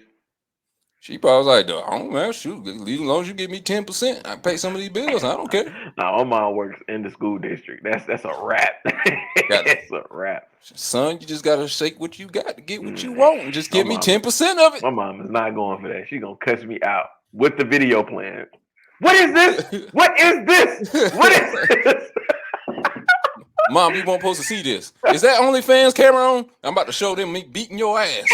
Speaker 1: She probably was like, "Oh man, shoot, as long as you give me 10%, I pay some of these bills. I don't care."
Speaker 2: Nah, my mom works in the school district. That's a wrap. That's a wrap.
Speaker 1: Son, you just gotta shake what you got to get what you want, and just give me 10% of it.
Speaker 2: My mom is not going for that. She's gonna cuss me out with the video plan. What is this? What is this? What is this?
Speaker 1: Mom, you weren't supposed to see this. Is that OnlyFans camera on? I'm about to show them me beating your ass.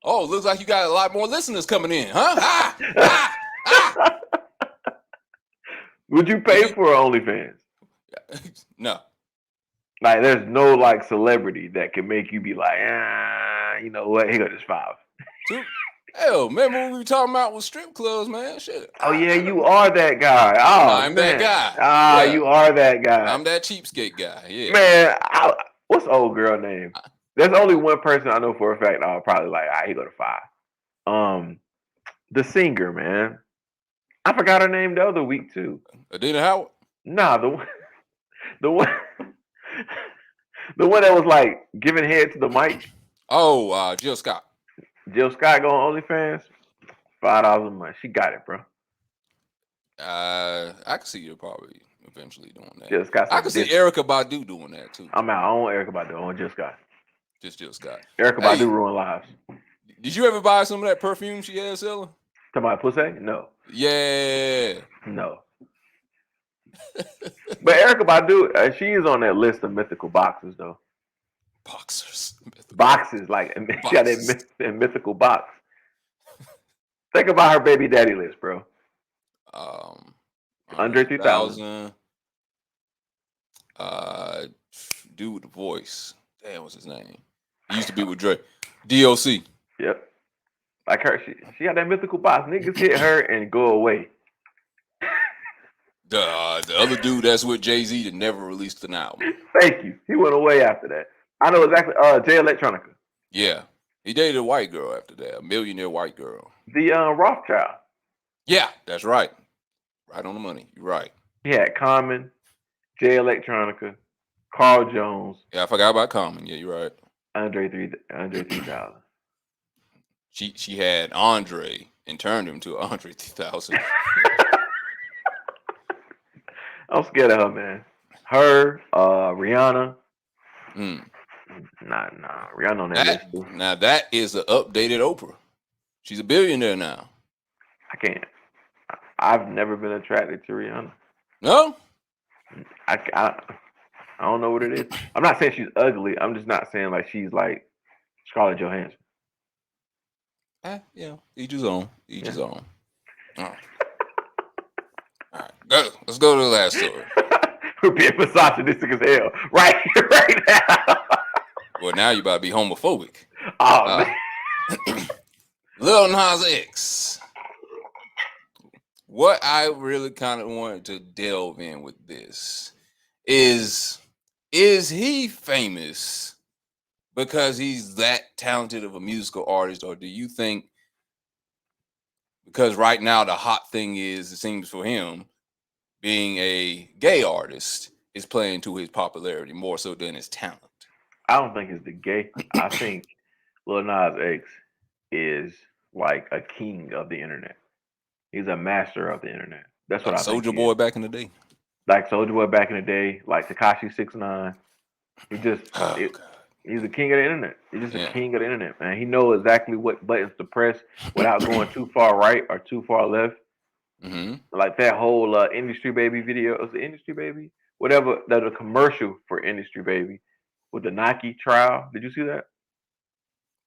Speaker 1: Oh, looks like you got a lot more listeners coming in, huh?
Speaker 2: Would you pay for OnlyFans?
Speaker 1: No.
Speaker 2: Like, there's no like celebrity that can make you be like, you know what? Here go this $5.
Speaker 1: Hell, remember when we were talking about with strip clubs, man? Shit.
Speaker 2: Oh yeah, you are that guy. Oh,
Speaker 1: I'm that guy.
Speaker 2: Ah, yeah. You are that guy.
Speaker 1: I'm that cheapskate guy. Yeah.
Speaker 2: Man, what's the old girl name? There's only one person I know for a fact I'll probably like, all right, he go to $5. The singer, man. I forgot her name the other week too.
Speaker 1: Adina Howard?
Speaker 2: Nah, the one that was like giving head to the mic.
Speaker 1: Oh, Jill Scott.
Speaker 2: Jill Scott going OnlyFans, $5 a month. She got it, bro.
Speaker 1: I can see you probably. eventually doing that.
Speaker 2: Jill Scott.
Speaker 1: I could see Erykah Badu doing that too.
Speaker 2: I'm out. I own Erykah Badu. I own Jill Scott.
Speaker 1: Just Jill Scott.
Speaker 2: Erykah Badu ruin lives.
Speaker 1: Did you ever buy some of that perfume she had selling?
Speaker 2: Talking about pussy? No.
Speaker 1: Yeah.
Speaker 2: No. But Erykah Badu, she is on that list of mythical boxes, though.
Speaker 1: Boxers.
Speaker 2: Boxes, like she got that mythical box. Think about her baby daddy list, bro. Andre 3000.
Speaker 1: Dude with the voice. Damn, what's his name? He used to be with Dre. DOC.
Speaker 2: Yep. Like her, she got that mythical box. Niggas hit her and go away.
Speaker 1: The other dude that's with Jay-Z that never released an album.
Speaker 2: Thank you. He went away after that. I know exactly. Jay Electronica.
Speaker 1: Yeah. He dated a white girl after that. A millionaire white girl.
Speaker 2: The Rothschild.
Speaker 1: Yeah, that's right. Right on the money. You're right.
Speaker 2: He had Common, Jay Electronica, Carl Jones.
Speaker 1: Yeah, I forgot about Common. Yeah, you're right. Andre
Speaker 2: 3000.
Speaker 1: She had Andre and turned him to Andre 3000.
Speaker 2: I'm scared of her, man. Her, Rihanna. Nah. Rihanna on that list too.
Speaker 1: Now that is an updated Oprah. She's a billionaire now.
Speaker 2: I can't. I've never been attracted to Rihanna.
Speaker 1: No?
Speaker 2: I don't know what it is. I'm not saying she's ugly. I'm just not saying like she's like Scarlett Johansson.
Speaker 1: Yeah. Each his own. All right. Go. Let's go to the last story.
Speaker 2: We're being misogynistic as hell right now.
Speaker 1: Well, now you about to be homophobic.
Speaker 2: Oh,
Speaker 1: man. Lil Nas X. What I really kind of wanted to delve in with this is he famous because he's that talented of a musical artist, or do you think because right now the hot thing is, it seems for him, being a gay artist is playing to his popularity more so than his talent?
Speaker 2: I don't think it's the gay. I think Lil Nas X is like a king of the internet. He's a master of the internet. That's what I think.
Speaker 1: Soulja Boy back in the day.
Speaker 2: Like Soulja Boy back in the day, like Tekashi 6ix9ine. He just he's the king of the internet. He's just a king of the internet, man. He knows exactly what buttons to press without going too far right or too far left.
Speaker 1: Mm-hmm.
Speaker 2: Like that whole Industry Baby video. Was the Industry Baby? Whatever, the commercial for Industry Baby with the Nike trial. Did you see that?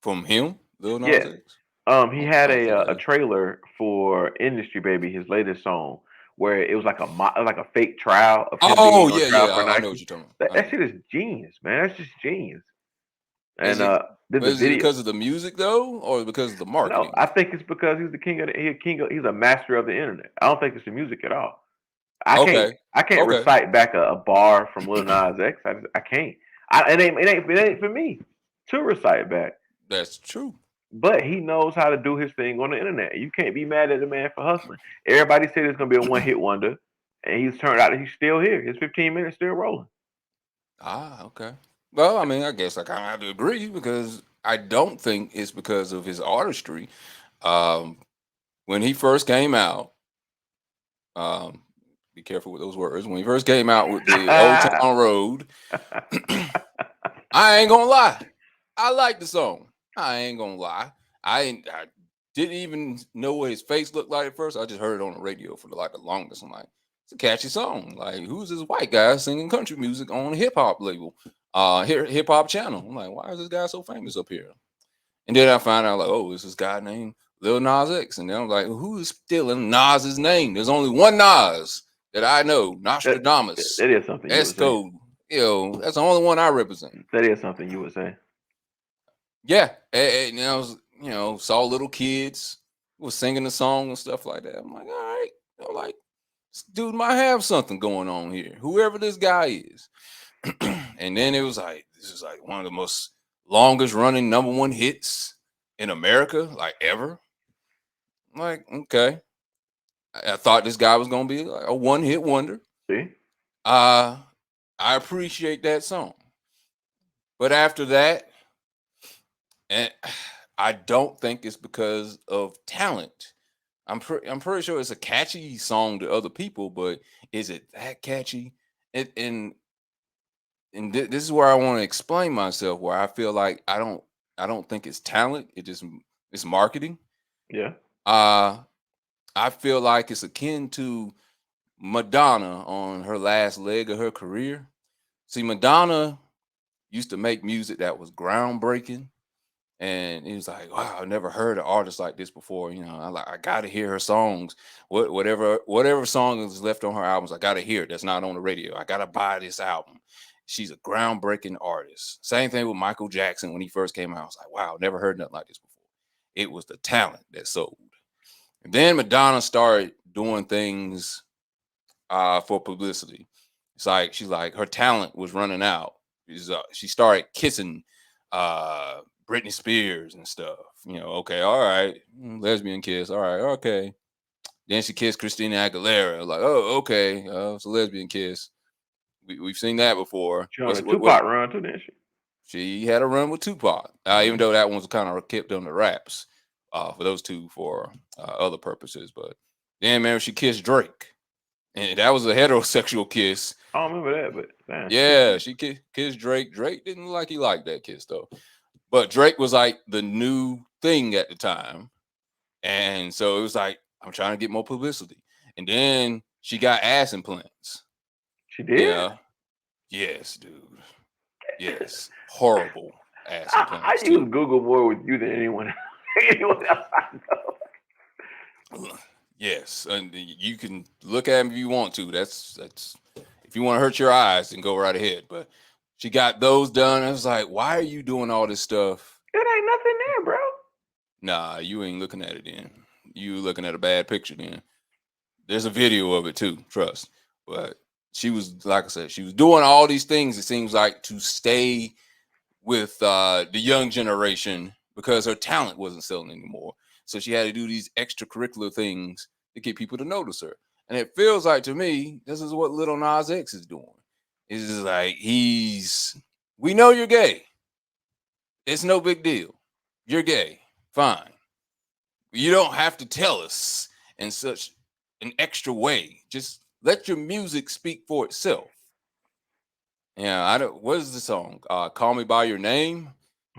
Speaker 1: From him? Lil Nas X?
Speaker 2: He had a trailer for Industry Baby, his latest song, where it was like a fake trial of him
Speaker 1: I know what you're talking about.
Speaker 2: That shit is genius, man. That's just genius. And
Speaker 1: is it because of the music though, or because of the marketing?
Speaker 2: No, I think it's because he's the king of he's a master of the internet. I don't think it's the music at all. I can't recite back a bar from Lil Nas X. I can't. It ain't for me to recite back.
Speaker 1: That's true.
Speaker 2: But he knows how to do his thing on the internet. You can't be mad at the man for hustling. Everybody said it's gonna be a one-hit wonder, and he's turned out that he's still here. His 15 minutes still rolling.
Speaker 1: Okay. Well, I mean, I guess I kind of have to agree because I don't think it's because of his artistry. When he first came out, be careful with those words. When he first came out with the Old Town Road, I ain't gonna lie, I like the song. I ain't gonna lie. I didn't even know what his face looked like at first. I just heard it on the radio for the longest. I'm like, it's a catchy song. Like, who's this white guy singing country music on a hip hop label, hip hop channel? I'm like, why is this guy so famous up here? And then I found out, like, oh, it's this guy named Lil Nas X. And then I'm like, who is stealing Nas's name? There's only one Nas that I know, Nostradamus.
Speaker 2: That is something.
Speaker 1: S-Code. That's the only one I represent.
Speaker 2: That is something you would say.
Speaker 1: Yeah, and I was, saw little kids was singing the song and stuff like that. I'm like, all right, like, this dude might have something going on here, whoever this guy is. And then it was like, this is like one of the most longest running #1 hits in America, like ever. I'm like, okay. I thought this guy was gonna be like a one-hit wonder.
Speaker 2: See?
Speaker 1: I appreciate that song, but after that. And I don't think it's because of talent. I'm pretty sure it's a catchy song to other people, but is it that catchy? It this is where I want to explain myself. Where I feel like I don't think it's talent. It's marketing.
Speaker 2: Yeah.
Speaker 1: Uh I feel like it's akin to Madonna on her last leg of her career. See, Madonna used to make music that was groundbreaking, and it was like, wow, I never heard an artist like this before. You know, I gotta hear her songs. Whatever song is left on her albums, I gotta hear it. That's not on the radio. I gotta buy this album. She's a groundbreaking artist. Same thing with Michael Jackson when he first came out. I was like, wow, never heard nothing like this before. It was the talent that sold. And then Madonna started doing things for publicity. It's like she's like her talent was running out. She started kissing Britney Spears and stuff. You know, okay, all right, lesbian kiss, all right, okay. Then she kissed Christina Aguilera. Like, oh, okay, it's a lesbian kiss. We've seen that before.
Speaker 2: She on a Tupac run too, didn't she?
Speaker 1: She had a run with Tupac, even though that one was kind of kept on the wraps for those two for other purposes. But then, man, she kissed Drake. And that was a heterosexual kiss.
Speaker 2: I don't remember that, but man.
Speaker 1: Yeah, she kissed Drake. Drake didn't like he liked that kiss though. But Drake was like the new thing at the time. And so it was like, I'm trying to get more publicity. And then she got ass implants.
Speaker 2: She did?
Speaker 1: Yeah. Yes, dude. Yes. Horrible ass implants.
Speaker 2: I use Google more with you than anyone else I know.
Speaker 1: Yes, and you can look at him if you want to. That's if you want to hurt your eyes, then go right ahead. But she got those done. I was like, why are you doing all this stuff?
Speaker 2: It ain't nothing there, bro.
Speaker 1: Nah, you ain't looking at it then. You looking at a bad picture then. There's a video of it too, trust. But she was, like I said, she was doing all these things, it seems like, to stay with the young generation because her talent wasn't selling anymore. So she had to do these extracurricular things to get people to notice her. And it feels like to me, this is what Lil Nas X is doing. It's just like we know you're gay. It's no big deal. You're gay. Fine. You don't have to tell us in such an extra way. Just let your music speak for itself. Yeah, what is the song? Call Me by Your Name.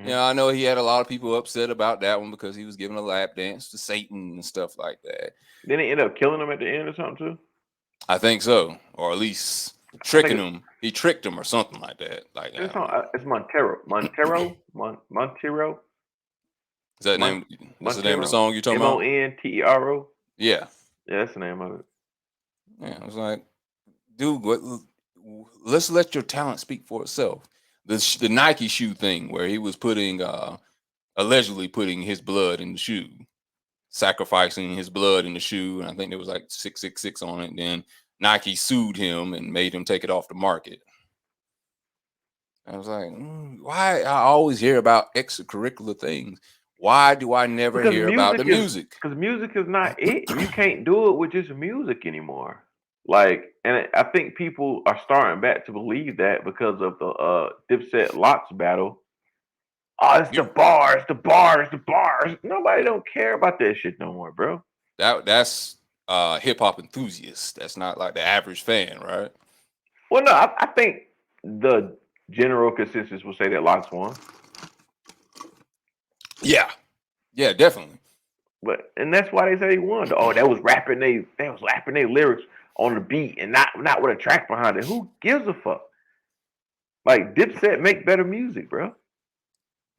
Speaker 1: Yeah, I know he had a lot of people upset about that one because he was giving a lap dance to Satan and stuff like that.
Speaker 2: Didn't he end up killing him at the end or something too?
Speaker 1: I think so, or at least tricking him. He tricked him or something like that. Like
Speaker 2: it's Montero. Montero.
Speaker 1: Is that name? What's the name of the song you're talking about?
Speaker 2: Montero.
Speaker 1: Yeah.
Speaker 2: Yeah, that's the name of it.
Speaker 1: Yeah, I was like, dude, let's let your talent speak for itself. The Nike shoe thing where he was allegedly putting his blood in the shoe, sacrificing his blood in the shoe, and I think there was like 666 on it. And then Nike sued him and made him take it off the market. I was like, why? I always hear about extracurricular things. Why do I never hear about the music?
Speaker 2: Because music is not it. You can't do it with just music anymore. Like, and I think people are starting back to believe that because of the Dipset Locks battle. Oh, it's the bars. Nobody don't care about that shit no more, bro.
Speaker 1: That's hip hop enthusiasts. That's not like the average fan, right?
Speaker 2: Well, no, I think the general consensus will say that Locks won.
Speaker 1: Yeah, definitely.
Speaker 2: And that's why they say he won. Oh, that was rapping their lyrics on the beat and not with a track behind it. Who gives a fuck? Like, Dipset make better music, bro.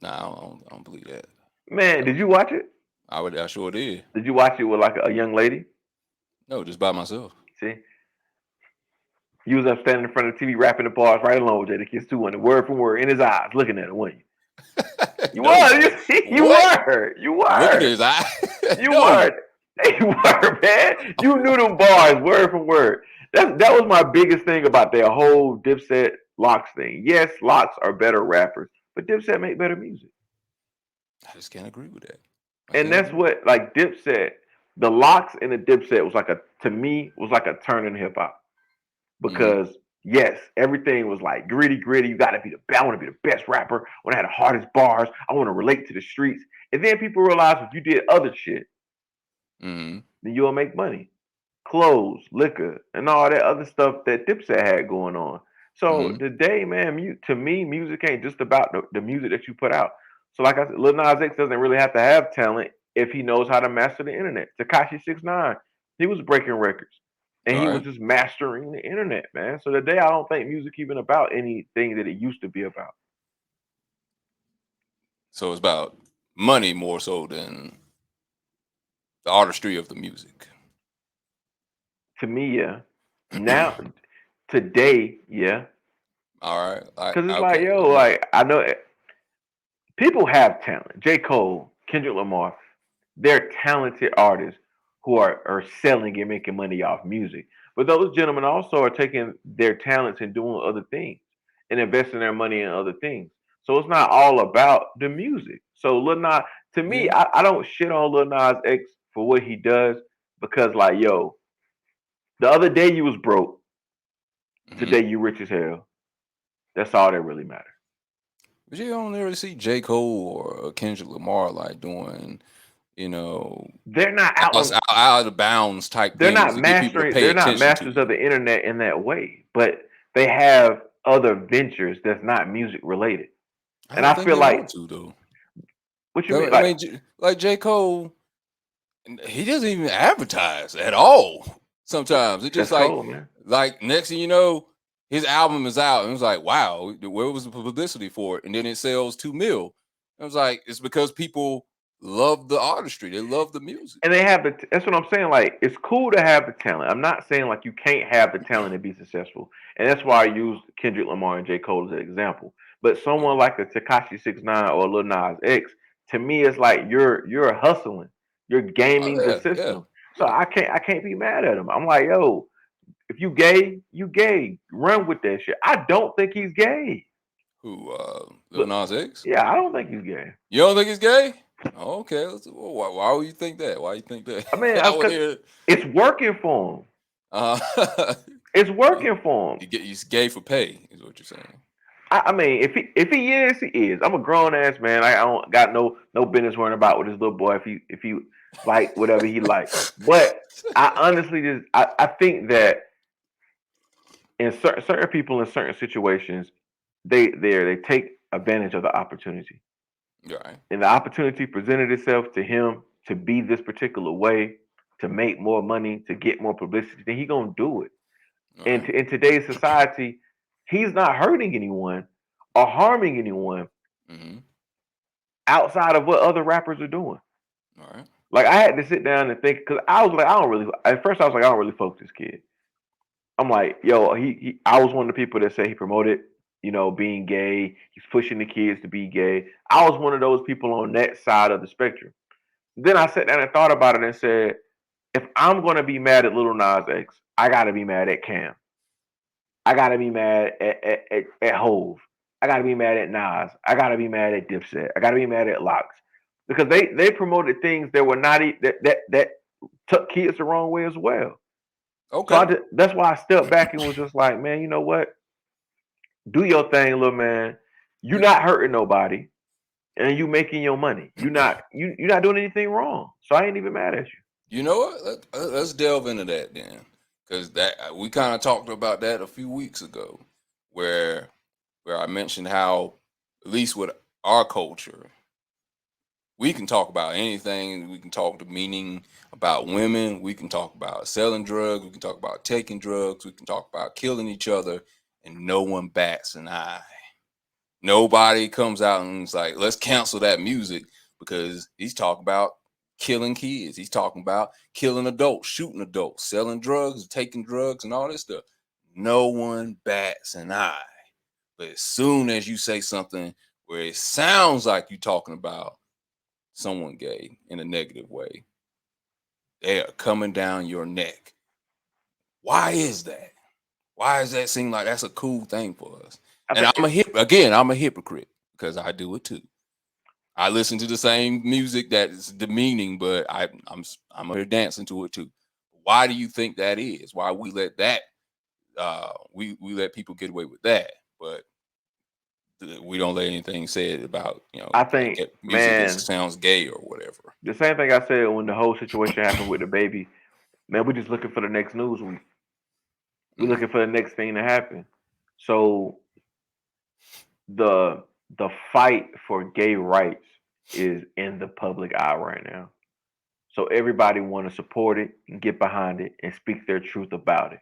Speaker 1: No, I don't believe that.
Speaker 2: Man, did you watch it?
Speaker 1: I sure did.
Speaker 2: Did you watch it with like a young lady?
Speaker 1: No, just by myself.
Speaker 2: See? You was up standing in front of the TV rapping the bars right along with Jadakiss 2 and word for word in his eyes, looking at it, weren't you? You were. You were.
Speaker 1: Look at his eyes.
Speaker 2: You were. You were, man. You knew them bars word for word. That was my biggest thing about their whole Dipset Locks thing. Yes, Locks are better rappers, but Dipset make better music.
Speaker 1: I just can't agree with that.
Speaker 2: And that's what, like, Dipset, the Locks and the Dipset was like to me, a turn in hip hop. Because yes, everything was like gritty. You gotta be I want to be the best rapper. I want to have the hardest bars. I want to relate to the streets. And then people realized if you did other shit, then you'll make money. Clothes, liquor, and all that other stuff that Dipset had going on. So
Speaker 1: Mm-hmm.
Speaker 2: today, man, to me, music ain't just about the music that you put out. So like I said, Lil Nas X doesn't really have to have talent if he knows how to master the internet. Takashi 69, he was breaking records. And
Speaker 1: All
Speaker 2: he was
Speaker 1: right.
Speaker 2: just mastering the internet, man. So today I don't think music even about anything that it used to be about.
Speaker 1: So it's about money more so than the artistry of the music.
Speaker 2: To me, yeah. Now today, yeah.
Speaker 1: All right.
Speaker 2: Cause it's like,
Speaker 1: Okay.
Speaker 2: yo, like I know people have talent. J. Cole, Kendrick Lamar, they're talented artists who are selling and making money off music. But those gentlemen also are taking their talents and doing other things and investing their money in other things. So it's not all about the music. So Lil Nas, to me,
Speaker 1: Yeah.
Speaker 2: I don't shit on Lil Nas X for what he does because, like, yo, the other day you was broke,
Speaker 1: Hmm.
Speaker 2: today you rich as hell. That's all that really matters.
Speaker 1: But you don't really see J. Cole or Kendrick Lamar like doing, you know,
Speaker 2: They're not out of
Speaker 1: out of the bounds type
Speaker 2: they're
Speaker 1: things
Speaker 2: not
Speaker 1: to get people to
Speaker 2: mastering
Speaker 1: pay
Speaker 2: they're not
Speaker 1: attention to
Speaker 2: masters of
Speaker 1: them.
Speaker 2: the internet in that way, but they have other ventures that's not music related.
Speaker 1: I
Speaker 2: And
Speaker 1: don't
Speaker 2: I
Speaker 1: think
Speaker 2: feel
Speaker 1: they want
Speaker 2: like
Speaker 1: to though.
Speaker 2: what you mean?
Speaker 1: I
Speaker 2: Like
Speaker 1: mean, like J. Cole, he doesn't even advertise at all. Sometimes it's just
Speaker 2: that's cold, man.
Speaker 1: like next thing you know, his album is out, and it's like, wow, where was the publicity for it? And then it sells 2 mil. I was like, it's because people love the artistry, they love the music.
Speaker 2: And they have that's what I'm saying. Like it's cool to have the talent. I'm not saying like you can't have the talent and be successful. And that's why I use Kendrick Lamar and J. Cole as an example. But someone like a Takashi 69 or Lil Nas X, to me, it's like you're hustling. You're gaming
Speaker 1: Oh
Speaker 2: the
Speaker 1: yeah, yeah,
Speaker 2: system. So
Speaker 1: yeah.
Speaker 2: I can't be mad at him. I'm like, yo, if you gay, you gay. Run with that shit. I don't think he's gay.
Speaker 1: Who? Lil
Speaker 2: Look,
Speaker 1: Nas X?
Speaker 2: yeah, I don't think he's gay.
Speaker 1: You don't think he's gay? Oh, okay. Why would you think that? Why you think that?
Speaker 2: I mean,
Speaker 1: I would
Speaker 2: cause
Speaker 1: hear.
Speaker 2: it's working for him.
Speaker 1: Uh,
Speaker 2: It's working for him.
Speaker 1: he's gay for pay, is what you're saying.
Speaker 2: I mean, if he is, he is. I'm a grown ass man. I don't got no business worrying about with this little boy if he like whatever he like. But I honestly just I think that in certain people in certain situations, they take advantage of the opportunity.
Speaker 1: Right.
Speaker 2: And the opportunity presented itself to him to be this particular way, to make more money, to get more publicity, then he gonna do it.
Speaker 1: All
Speaker 2: And
Speaker 1: right.
Speaker 2: in today's society, he's not hurting anyone or harming anyone
Speaker 1: Mm-hmm.
Speaker 2: outside of what other rappers are doing.
Speaker 1: All right.
Speaker 2: Like I had to sit down and think because I was like, I don't really. At first, I was like, I don't really fuck with this kid. I'm like, yo, he I was one of the people that say he promoted, being gay. He's pushing the kids to be gay. I was one of those people on that side of the spectrum. Then I sat down and thought about it and said, if I'm gonna be mad at Little Nas X, I gotta be mad at Cam. I gotta be mad at Hove. I gotta be mad at Nas. I gotta be mad at Dipset. I gotta be mad at Locks because they promoted things that were not that took kids the wrong way as well. So
Speaker 1: Okay.
Speaker 2: that's why I stepped back and was just like, man, you know what? Do your thing, little man. You're not hurting nobody, and you making your money. You're not doing anything wrong. So I ain't even mad at you.
Speaker 1: You know what? Let's delve into that then, because that we kind of talked about that a few weeks ago, where I mentioned how, at least with our culture, we can talk about anything. We can talk the meaning about women. We can talk about selling drugs. We can talk about taking drugs. We can talk about killing each other, and no one bats an eye. Nobody comes out and is like, let's cancel that music because he's talking about killing kids. He's talking about killing adults, shooting adults, selling drugs, taking drugs, and all this stuff. No one bats an eye. But as soon as you say something where it sounds like you're talking about someone gay in a negative way, they are coming down your neck. Why is that? Why does that seem like that's a cool thing for us?
Speaker 2: I
Speaker 1: And
Speaker 2: think
Speaker 1: I'm a hypocrite because I do it too. I listen to the same music that is demeaning, but I'm here dancing to it too. Why do you think that is? Why we let that we let people get away with that, but we don't let anything said about
Speaker 2: I think,
Speaker 1: music that
Speaker 2: man,
Speaker 1: sounds gay or whatever.
Speaker 2: the same thing I said when the whole situation happened with the baby. Man, we're just looking for the next news week. We're
Speaker 1: Mm,
Speaker 2: looking for the next thing to happen. So the the fight for gay rights is in the public eye right now. So everybody want to support it and get behind it and speak their truth about it.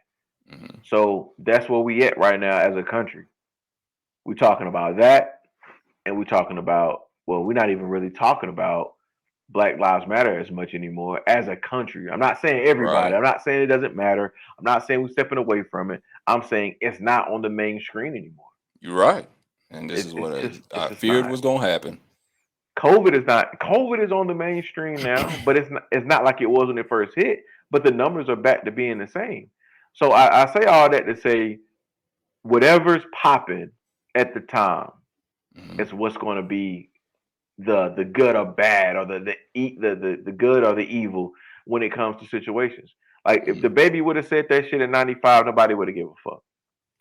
Speaker 1: mhm.
Speaker 2: So that's where we at right now as a country. We're talking about that, and we're talking about, well, we're not even really talking about Black Lives Matter as much anymore as a country. I'm not saying everybody.
Speaker 1: Right.
Speaker 2: I'm not saying it doesn't matter. I'm not saying we're stepping away from it. I'm saying it's not on the main screen anymore.
Speaker 1: You're right. And this
Speaker 2: It's
Speaker 1: is
Speaker 2: it's
Speaker 1: what
Speaker 2: just it's
Speaker 1: I
Speaker 2: just
Speaker 1: feared
Speaker 2: not.
Speaker 1: was going to happen.
Speaker 2: COVID is not. COVID is on the mainstream now, but it's not like it was when it first hit. But the numbers are back to being the same. So I say all that to say whatever's popping at the time
Speaker 1: Mhm.
Speaker 2: is what's going to be the good or bad, or the good or the evil when it comes to situations. Like if the
Speaker 1: Mhm.
Speaker 2: baby would have said that shit in '95, nobody would have given a fuck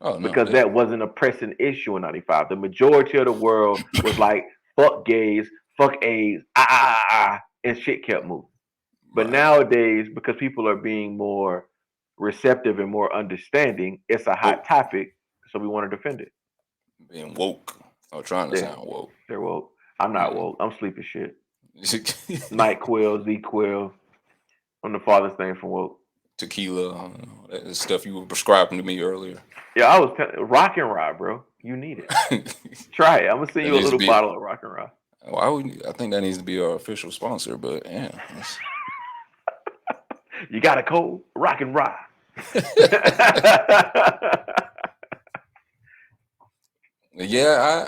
Speaker 1: Oh no.
Speaker 2: because that wasn't a pressing issue in '95. The majority of the world was like, fuck gays, fuck AIDS, and shit kept moving. But
Speaker 1: Right.
Speaker 2: nowadays, because people are being more receptive and more understanding, it's a hot
Speaker 1: Woke.
Speaker 2: topic, so we want to defend it.
Speaker 1: Being woke. Or trying to
Speaker 2: Yeah,
Speaker 1: sound woke.
Speaker 2: they're woke. I'm not
Speaker 1: Yeah.
Speaker 2: woke. I'm sleepy shit. Night Quill, Z Quill. I'm the farthest thing from woke.
Speaker 1: Tequila. That is stuff you were prescribing to me earlier.
Speaker 2: Yeah, I was rock and rye, bro. You need it.
Speaker 1: That
Speaker 2: Try it. I'm gonna send you a
Speaker 1: needs to
Speaker 2: little
Speaker 1: be.
Speaker 2: bottle of rock and rye.
Speaker 1: Why would I think that needs to be our official sponsor? But yeah,
Speaker 2: You got a cold? Rock and rye.
Speaker 1: yeah.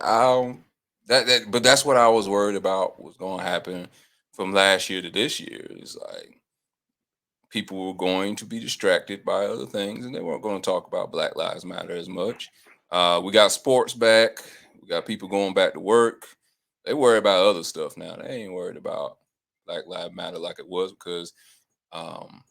Speaker 1: But that's what I was worried about was going to happen from last year to this year. It's like people were going to be distracted by other things, and they weren't going to talk about Black Lives Matter as much. We got sports back. We got people going back to work. They worry about other stuff now. They ain't worried about Black Lives Matter like it was because um,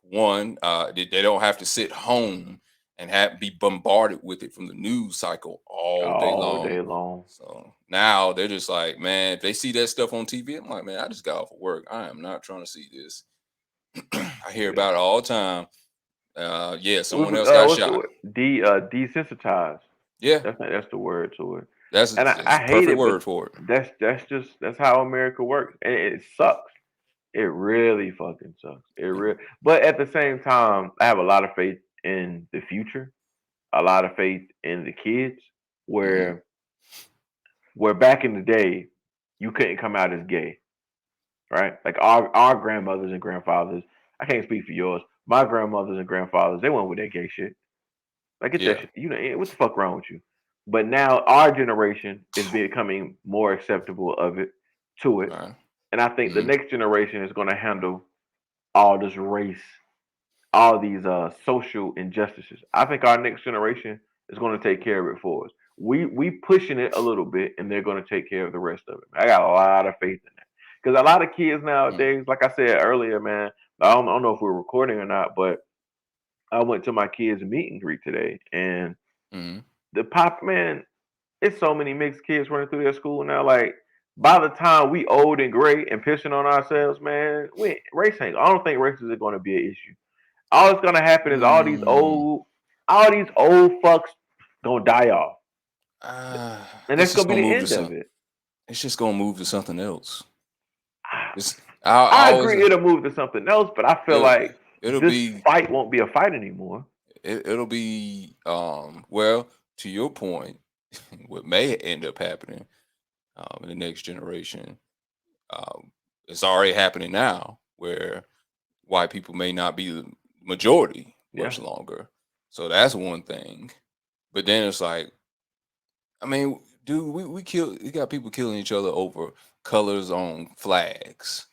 Speaker 1: one, they don't have to sit home and be bombarded with it from the news cycle all day
Speaker 2: All day
Speaker 1: long.
Speaker 2: long.
Speaker 1: So now they're just like, man, if they see that stuff on TV, I'm like, man, I just got off of work. I am not trying to see this. I hear
Speaker 2: Yeah.
Speaker 1: about it all the time. Yeah, someone else got
Speaker 2: What's the
Speaker 1: shot.
Speaker 2: word? Desensitized.
Speaker 1: Yeah,
Speaker 2: That's the word to it. And
Speaker 1: that's
Speaker 2: I
Speaker 1: a
Speaker 2: hate
Speaker 1: perfect
Speaker 2: it, but
Speaker 1: word for it.
Speaker 2: that's how America works, and it sucks. It really fucking sucks. But at the same time, I have a lot of faith in the future, a lot of faith in the kids,
Speaker 1: Mm-hmm.
Speaker 2: where back in the day, you couldn't come out as gay, right? Like our grandmothers and grandfathers. I can't speak for yours. My grandmothers and grandfathers, they went with that gay shit. Like get that
Speaker 1: Yeah.
Speaker 2: shit. What the fuck wrong with you? But now our generation is becoming more acceptable of it to it,
Speaker 1: Right.
Speaker 2: and I think the
Speaker 1: Mm-hmm.
Speaker 2: next generation is going to handle all this race, all these social injustices. I think our next generation is going to take care of it for us. We pushing it a little bit, and they're going to take care of the rest of it. I got a lot of faith in that because a lot of kids nowadays, like I said earlier, man. I don't know if we're recording or not, but I went to my kids' meet and greet today, and
Speaker 1: Mm-hmm.
Speaker 2: the pop man, it's so many mixed kids running through their school now. Like by the time we old and gray and pissing on ourselves, man, race ain't. I don't think race is going to be an issue. All that's gonna happen is
Speaker 1: Mm,
Speaker 2: all these old fucks gonna die off, and
Speaker 1: it's
Speaker 2: that's
Speaker 1: just
Speaker 2: gonna be
Speaker 1: gonna
Speaker 2: the
Speaker 1: move to
Speaker 2: end of
Speaker 1: something.
Speaker 2: it.
Speaker 1: It's just gonna move to something else.
Speaker 2: I
Speaker 1: It's I
Speaker 2: I
Speaker 1: always
Speaker 2: agree it'll move to something else, but I feel
Speaker 1: it'll,
Speaker 2: like
Speaker 1: it'll
Speaker 2: this
Speaker 1: be
Speaker 2: fight won't be a fight anymore.
Speaker 1: it'll be well, to your point, what may end up happening in the next generation, um, it's already happening now where white people may not be the majority
Speaker 2: Yeah,
Speaker 1: much longer. So that's one thing. But then it's like, I mean, dude, we got people killing each other over colors on flags,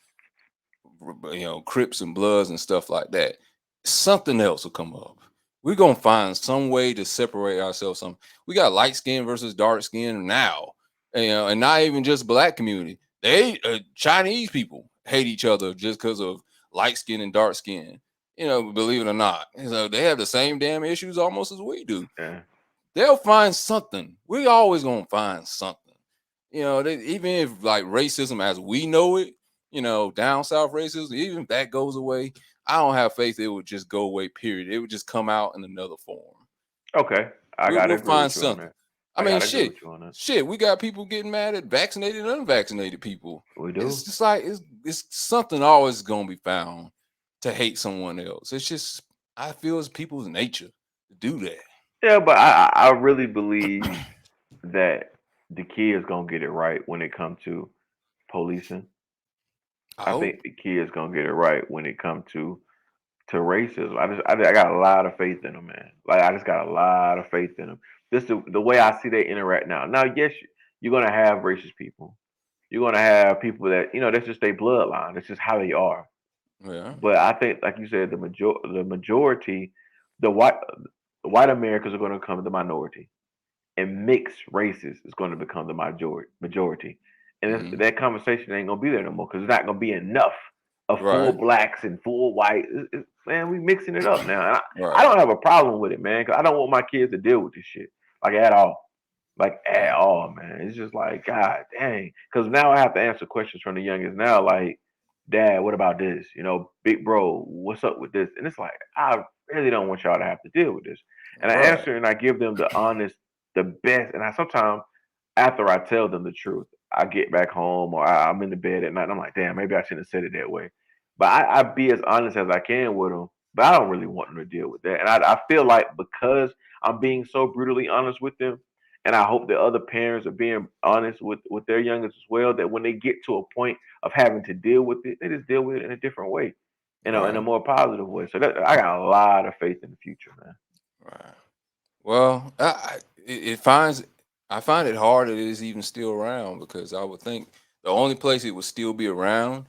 Speaker 1: Crips and Bloods and stuff like that. Something else will come up. We're gonna find some way to separate ourselves. We got light skin versus dark skin now, and not even just black community. They Chinese people hate each other just because of light skin and dark skin. Believe it or not, so they have the same damn issues almost as we do.
Speaker 2: yeah.
Speaker 1: they'll find something. We always gonna find something. Even if like racism as we know it, down south racism, even if that goes away, I don't have faith it would just go away. Period. It would just come out in another form.
Speaker 2: Okay, I gotta
Speaker 1: We'll
Speaker 2: agree
Speaker 1: find
Speaker 2: with you on
Speaker 1: something.
Speaker 2: that.
Speaker 1: I
Speaker 2: I
Speaker 1: mean,
Speaker 2: gotta agree
Speaker 1: shit,
Speaker 2: with you on that.
Speaker 1: shit. We got people getting mad at vaccinated and unvaccinated people.
Speaker 2: We
Speaker 1: It's
Speaker 2: do.
Speaker 1: just like it's something always gonna be found to hate someone else. It's just I feel it's people's nature to do that.
Speaker 2: Yeah, but I really believe that the kids gonna get it right when it comes to policing.
Speaker 1: I
Speaker 2: I
Speaker 1: hope.
Speaker 2: think the kids gonna get it right when it comes to racism. I got a lot of faith in them, man. Like I just got a lot of faith in them. This the way I see they interact now. Now, yes, you're gonna have racist people. You're gonna have people that that's just their bloodline. That's just how they are.
Speaker 1: Yeah.
Speaker 2: But I think, like you said, the majority, the white the white Americans are gonna come to the minority, and mixed races is going to become the majority. And
Speaker 1: Hmm.
Speaker 2: that conversation ain't gonna be there no more because there's not gonna be enough of full
Speaker 1: Right.
Speaker 2: blacks and full white. Man, we mixing it up now. And I
Speaker 1: Right.
Speaker 2: don't have a problem with it, man, because I don't want my kids to deal with this shit like at all. Like at
Speaker 1: Right.
Speaker 2: all, man. It's just like, God dang. Because now I have to answer questions from the youngest now, like, Dad, what about this? Big bro, what's up with this? And it's like, I really don't want y'all to have to deal with this. And I
Speaker 1: Right.
Speaker 2: answer and I give them the honest, the best. And I sometimes after I tell them the truth, I get back home or I'm in the bed at night and I'm like, damn, maybe I shouldn't have said it that way. But I be as honest as I can with them. But I don't really want them to deal with that. And I feel like because I'm being so brutally honest with them, and I hope that other parents are being honest with their youngest as well, that when they get to a point of having to deal with it, they just deal with it in a different way, in a
Speaker 1: Right.
Speaker 2: more positive way. So I got a lot of faith in the future, man.
Speaker 1: Right. Well, it finds I find it hard that it is even still around because I would think the only place it would still be around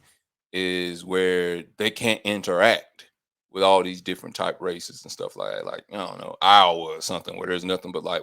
Speaker 1: is where they can't interact with all these different type races and stuff like that. Like I don't know, Iowa or something where there's nothing but like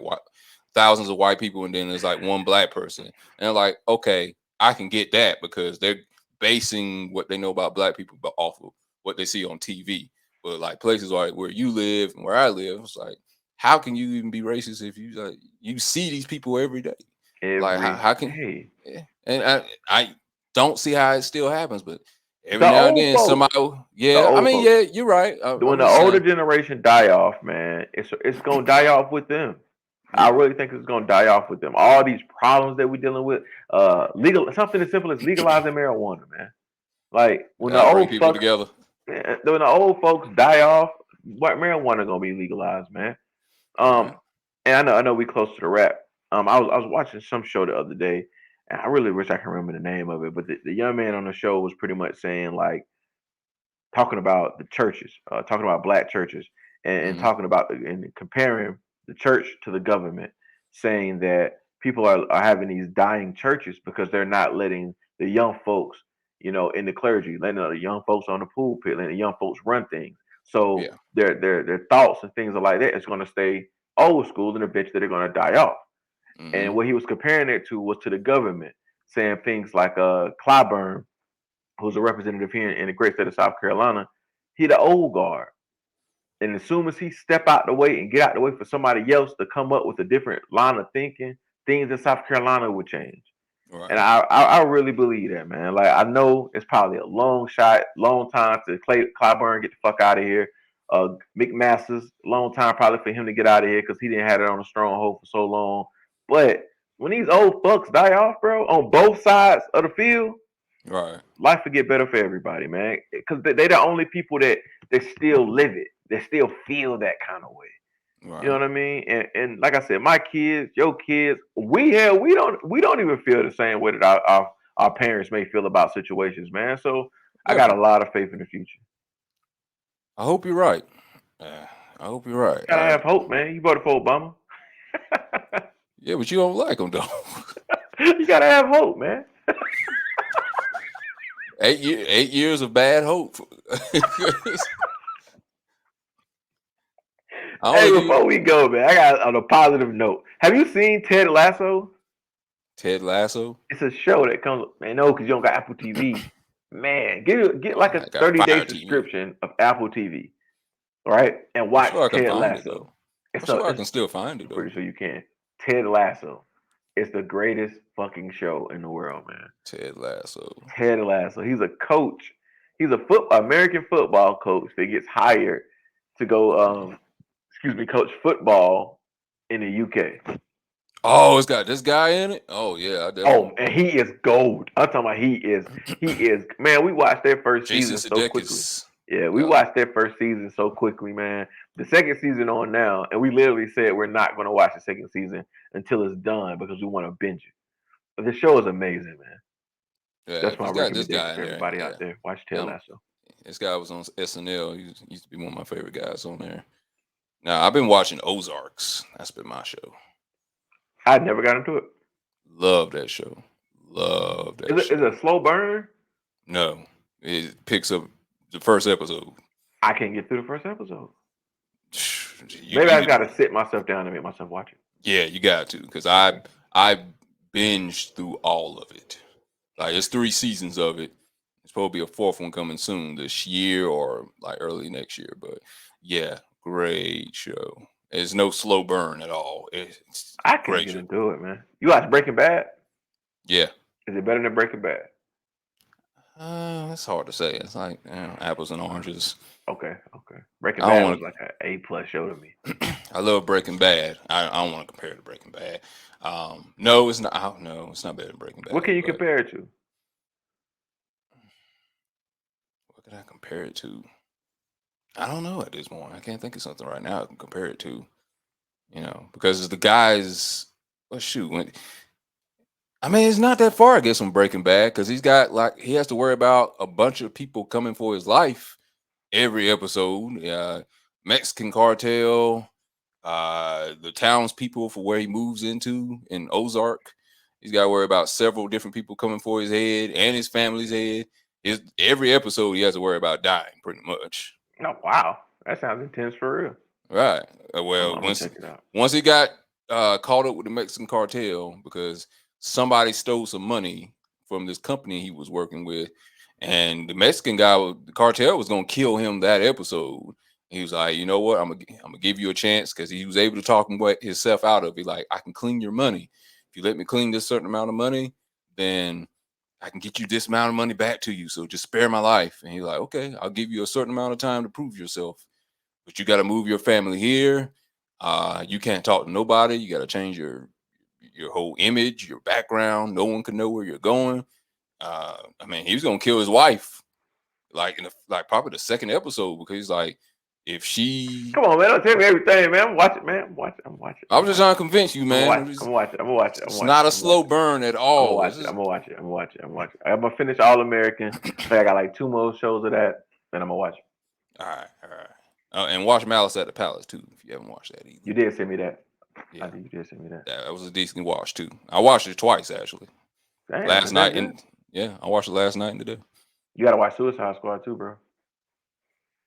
Speaker 1: thousands of white people and then there's like one black person. And they're like, okay, I can get that because they're basing what they know about black people but off of what they see on TV. But like places like where you live and where I live, it's like, how can you even be racist if you see these people every day? Like
Speaker 2: Every
Speaker 1: how can
Speaker 2: day.
Speaker 1: yeah. And I don't see how it still happens, but every
Speaker 2: The
Speaker 1: now and
Speaker 2: old
Speaker 1: then
Speaker 2: folks,
Speaker 1: somebody,
Speaker 2: the
Speaker 1: yeah. I
Speaker 2: old
Speaker 1: mean,
Speaker 2: folks.
Speaker 1: yeah, you're right.
Speaker 2: When
Speaker 1: I'm
Speaker 2: the
Speaker 1: just
Speaker 2: older
Speaker 1: saying,
Speaker 2: generation die off, man, it's gonna die off with them. I
Speaker 1: yeah.
Speaker 2: really think it's gonna die off with them. All these problems that we're dealing with, legal something as simple as legalizing marijuana, man. Like when the
Speaker 1: That'll bring
Speaker 2: old
Speaker 1: people
Speaker 2: fuck,
Speaker 1: together.
Speaker 2: when the old folks die off, what marijuana gonna be legalized, man? Um,
Speaker 1: Right.
Speaker 2: and I know we close to the wrap. I was watching some show the other day, and I really wish I can remember the name of it. But the young man on the show was pretty much saying like talking about the churches, talking about black churches, and
Speaker 1: Hmm.
Speaker 2: talking about and comparing the church to the government, saying that people are having these dying churches because they're not letting the young folks, in the clergy, letting the young folks on the pulpit, letting the young folks run things. So
Speaker 1: Yeah.
Speaker 2: their thoughts and things like that is going to stay old school, and eventually they're going to die off. And
Speaker 1: Hmm.
Speaker 2: what he was comparing it to was to the government, saying things like Clyburn, who's a representative here in the great state of South Carolina, he the old guard. And as soon as he step out the way and get out the way for somebody else to come up with a different line of thinking, things in South Carolina would change. And
Speaker 1: Right.
Speaker 2: I really believe that, man. Like I know it's probably a long shot, long time to Clyburn get the fuck out of here. McMaster's long time probably for him to get out of here because he didn't have it on a stronghold for so long. But when these old fucks die off, bro, on both sides of the field,
Speaker 1: Right.
Speaker 2: life would get better for everybody, man. Because they the only people that still live it, that still feel that kind of way. You know
Speaker 1: Right.
Speaker 2: what I mean? And like I said, my kids, your kids, we don't even feel the same way that our parents may feel about situations, man. So I got
Speaker 1: Yeah.
Speaker 2: a lot of faith in the future.
Speaker 1: I hope you're right. Uh, I hope you're right.
Speaker 2: Gotta have hope, man. You voted for Obama.
Speaker 1: Yeah, but you don't like them though.
Speaker 2: You gotta have hope, man.
Speaker 1: 8 years of bad hope. I
Speaker 2: Hey,
Speaker 1: only give
Speaker 2: before we go, man, I got on a positive note. Have you seen Ted Lasso?
Speaker 1: Ted Lasso.
Speaker 2: It's a show that comes, man. No, because you don't got Apple TV. Man, get
Speaker 1: Oh,
Speaker 2: like a
Speaker 1: I got
Speaker 2: 30-day
Speaker 1: Fire TV.
Speaker 2: subscription of Apple TV, right? And
Speaker 1: I'm
Speaker 2: watch
Speaker 1: sure I can
Speaker 2: Ted
Speaker 1: find it
Speaker 2: Lasso.
Speaker 1: though. I'm sure I can still find it though.
Speaker 2: Pretty sure you can. Ted Lasso. It's the greatest fucking show in the world, man.
Speaker 1: Ted Lasso.
Speaker 2: Ted Lasso. He's a coach. He's a American football coach that gets hired to go, coach football in the UK.
Speaker 1: Oh, it's got this guy in it. Oh yeah, I definitely.
Speaker 2: Oh, and he is gold. I'm talking about he is. Man, we watched their first
Speaker 1: Jason
Speaker 2: season so quickly.
Speaker 1: Sudeikis.
Speaker 2: Yeah, we watched their first season so quickly, man. The second season on now, and we literally said we're not going to watch the second season until it's done because we want to binge it. But the show is amazing, man.
Speaker 1: Yeah,
Speaker 2: That's
Speaker 1: if
Speaker 2: my
Speaker 1: he's got this
Speaker 2: recommendation
Speaker 1: guy
Speaker 2: for
Speaker 1: in there.
Speaker 2: everybody
Speaker 1: Yeah.
Speaker 2: out there. Watch Ted Lasso.
Speaker 1: This guy was on SNL. He used to be one of my favorite guys on there. Now I've been watching Ozarks. That's been my show.
Speaker 2: I never got into it.
Speaker 1: Love that show. Love that show.
Speaker 2: Is it a slow burn?
Speaker 1: No, it picks up the first episode.
Speaker 2: I can't get through the first episode.
Speaker 1: You
Speaker 2: Maybe I got to sit myself down and make myself watch it.
Speaker 1: Yeah, you got to, because I binged through all of it. Like, it's 3 seasons of it. It's supposed to be a 4th one coming soon this year or like early next year. But yeah, great show. There's no slow burn at all. It's
Speaker 2: I can't get into it, man. You watch Breaking Bad?
Speaker 1: Yeah.
Speaker 2: Is it better than Breaking Bad?
Speaker 1: It's hard to say. It's like apples and oranges.
Speaker 2: Okay. Breaking Bad was like an A+ show to me.
Speaker 1: I love Breaking Bad. I don't want to compare it to Breaking Bad. No, it's not. No, it's not better than Breaking Bad.
Speaker 2: What can you compare it to?
Speaker 1: What could I compare it to? I don't know at this point. I can't think of something right now I can compare it to. Because the guys. Well, shoot. I mean, it's not that far, I guess, from Breaking Bad, because he has to worry about a bunch of people coming for his life every episode. Mexican cartel, the townspeople for where he moves into in Ozark. He's got to worry about several different people coming for his head and his family's head. Every episode he has to worry about dying, pretty much.
Speaker 2: Oh, wow. That sounds intense for real.
Speaker 1: Right. Well, once he got caught up with the Mexican cartel because somebody stole some money from this company he was working with, and the Mexican guy, the cartel, was gonna kill him that episode. He was like, you know what? I'm gonna give you a chance, because he was able to talk himself out of it. Like, I can clean your money. If you let me clean this certain amount of money, then I can get you this amount of money back to you. So just spare my life. And he's like, okay, I'll give you a certain amount of time to prove yourself, but you got to move your family here. You can't talk to nobody. You got to change your whole image, your background. No one can know where you're going. I mean, he was gonna kill his wife, like probably the second episode, because he's like, if she,
Speaker 2: come on, man, don't tell me everything, man. I'm watching, man. I'm watching.
Speaker 1: I was just trying to convince you, man.
Speaker 2: I'm gonna watch it.
Speaker 1: It's not a slow burn at all.
Speaker 2: I'm gonna watch it. I'm gonna finish All American. I got like 2 more shows of that, then I'm gonna watch it.
Speaker 1: All right. And watch Malice at the Palace too, if you haven't watched that either.
Speaker 2: You did send me that.
Speaker 1: Yeah.
Speaker 2: I think you did send me that.
Speaker 1: That was a decent watch too. I watched it twice actually.
Speaker 2: Damn,
Speaker 1: last night I watched it last night and today.
Speaker 2: You gotta watch Suicide Squad too, bro.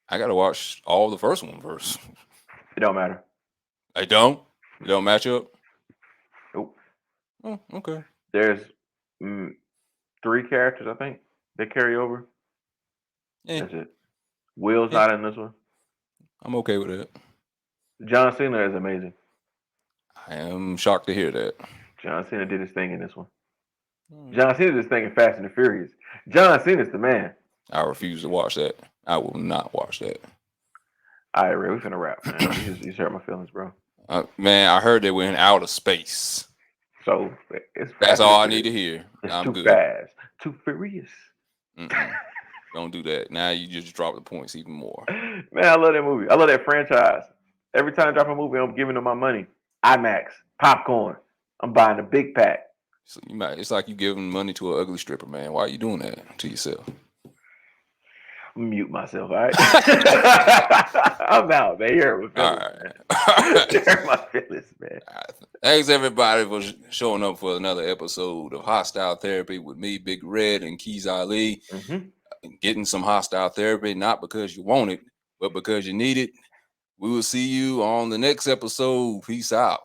Speaker 1: I gotta watch all the first one first.
Speaker 2: It don't matter.
Speaker 1: It don't match up.
Speaker 2: Nope.
Speaker 1: Oh, okay.
Speaker 2: There's 3 characters, I think, that carry over. That's it. Will's not in this one.
Speaker 1: I'm okay with it.
Speaker 2: John Cena is amazing.
Speaker 1: I am shocked to hear that.
Speaker 2: John Cena did his thing in this one. John Cena did his thing in Fast and the Furious. John Cena's the man.
Speaker 1: I refuse to watch that. I will not watch that.
Speaker 2: All right, Ray, we finna wrap, man. You just hurt my feelings, bro.
Speaker 1: Man, I heard they were in outer space.
Speaker 2: So
Speaker 1: that's all I need to hear.
Speaker 2: I'm too good. Fast, too furious.
Speaker 1: Don't do that. Now you just drop the points even more.
Speaker 2: Man, I love that movie. I love that franchise. Every time I drop a movie, I'm giving them my money. IMAX, popcorn. I'm buying a big pack.
Speaker 1: So it's like you giving money to an ugly stripper, man. Why are you doing that to yourself?
Speaker 2: Mute myself, all right? I'm out, man. You hurt my feelings, man. You hurt my feelings, man.
Speaker 1: Thanks, everybody, for showing up for another episode of Hostile Therapy with me, Big Red, and Keys Ali. Getting some hostile therapy, not because you want it, but because you need it. We will see you on the next episode. Peace out.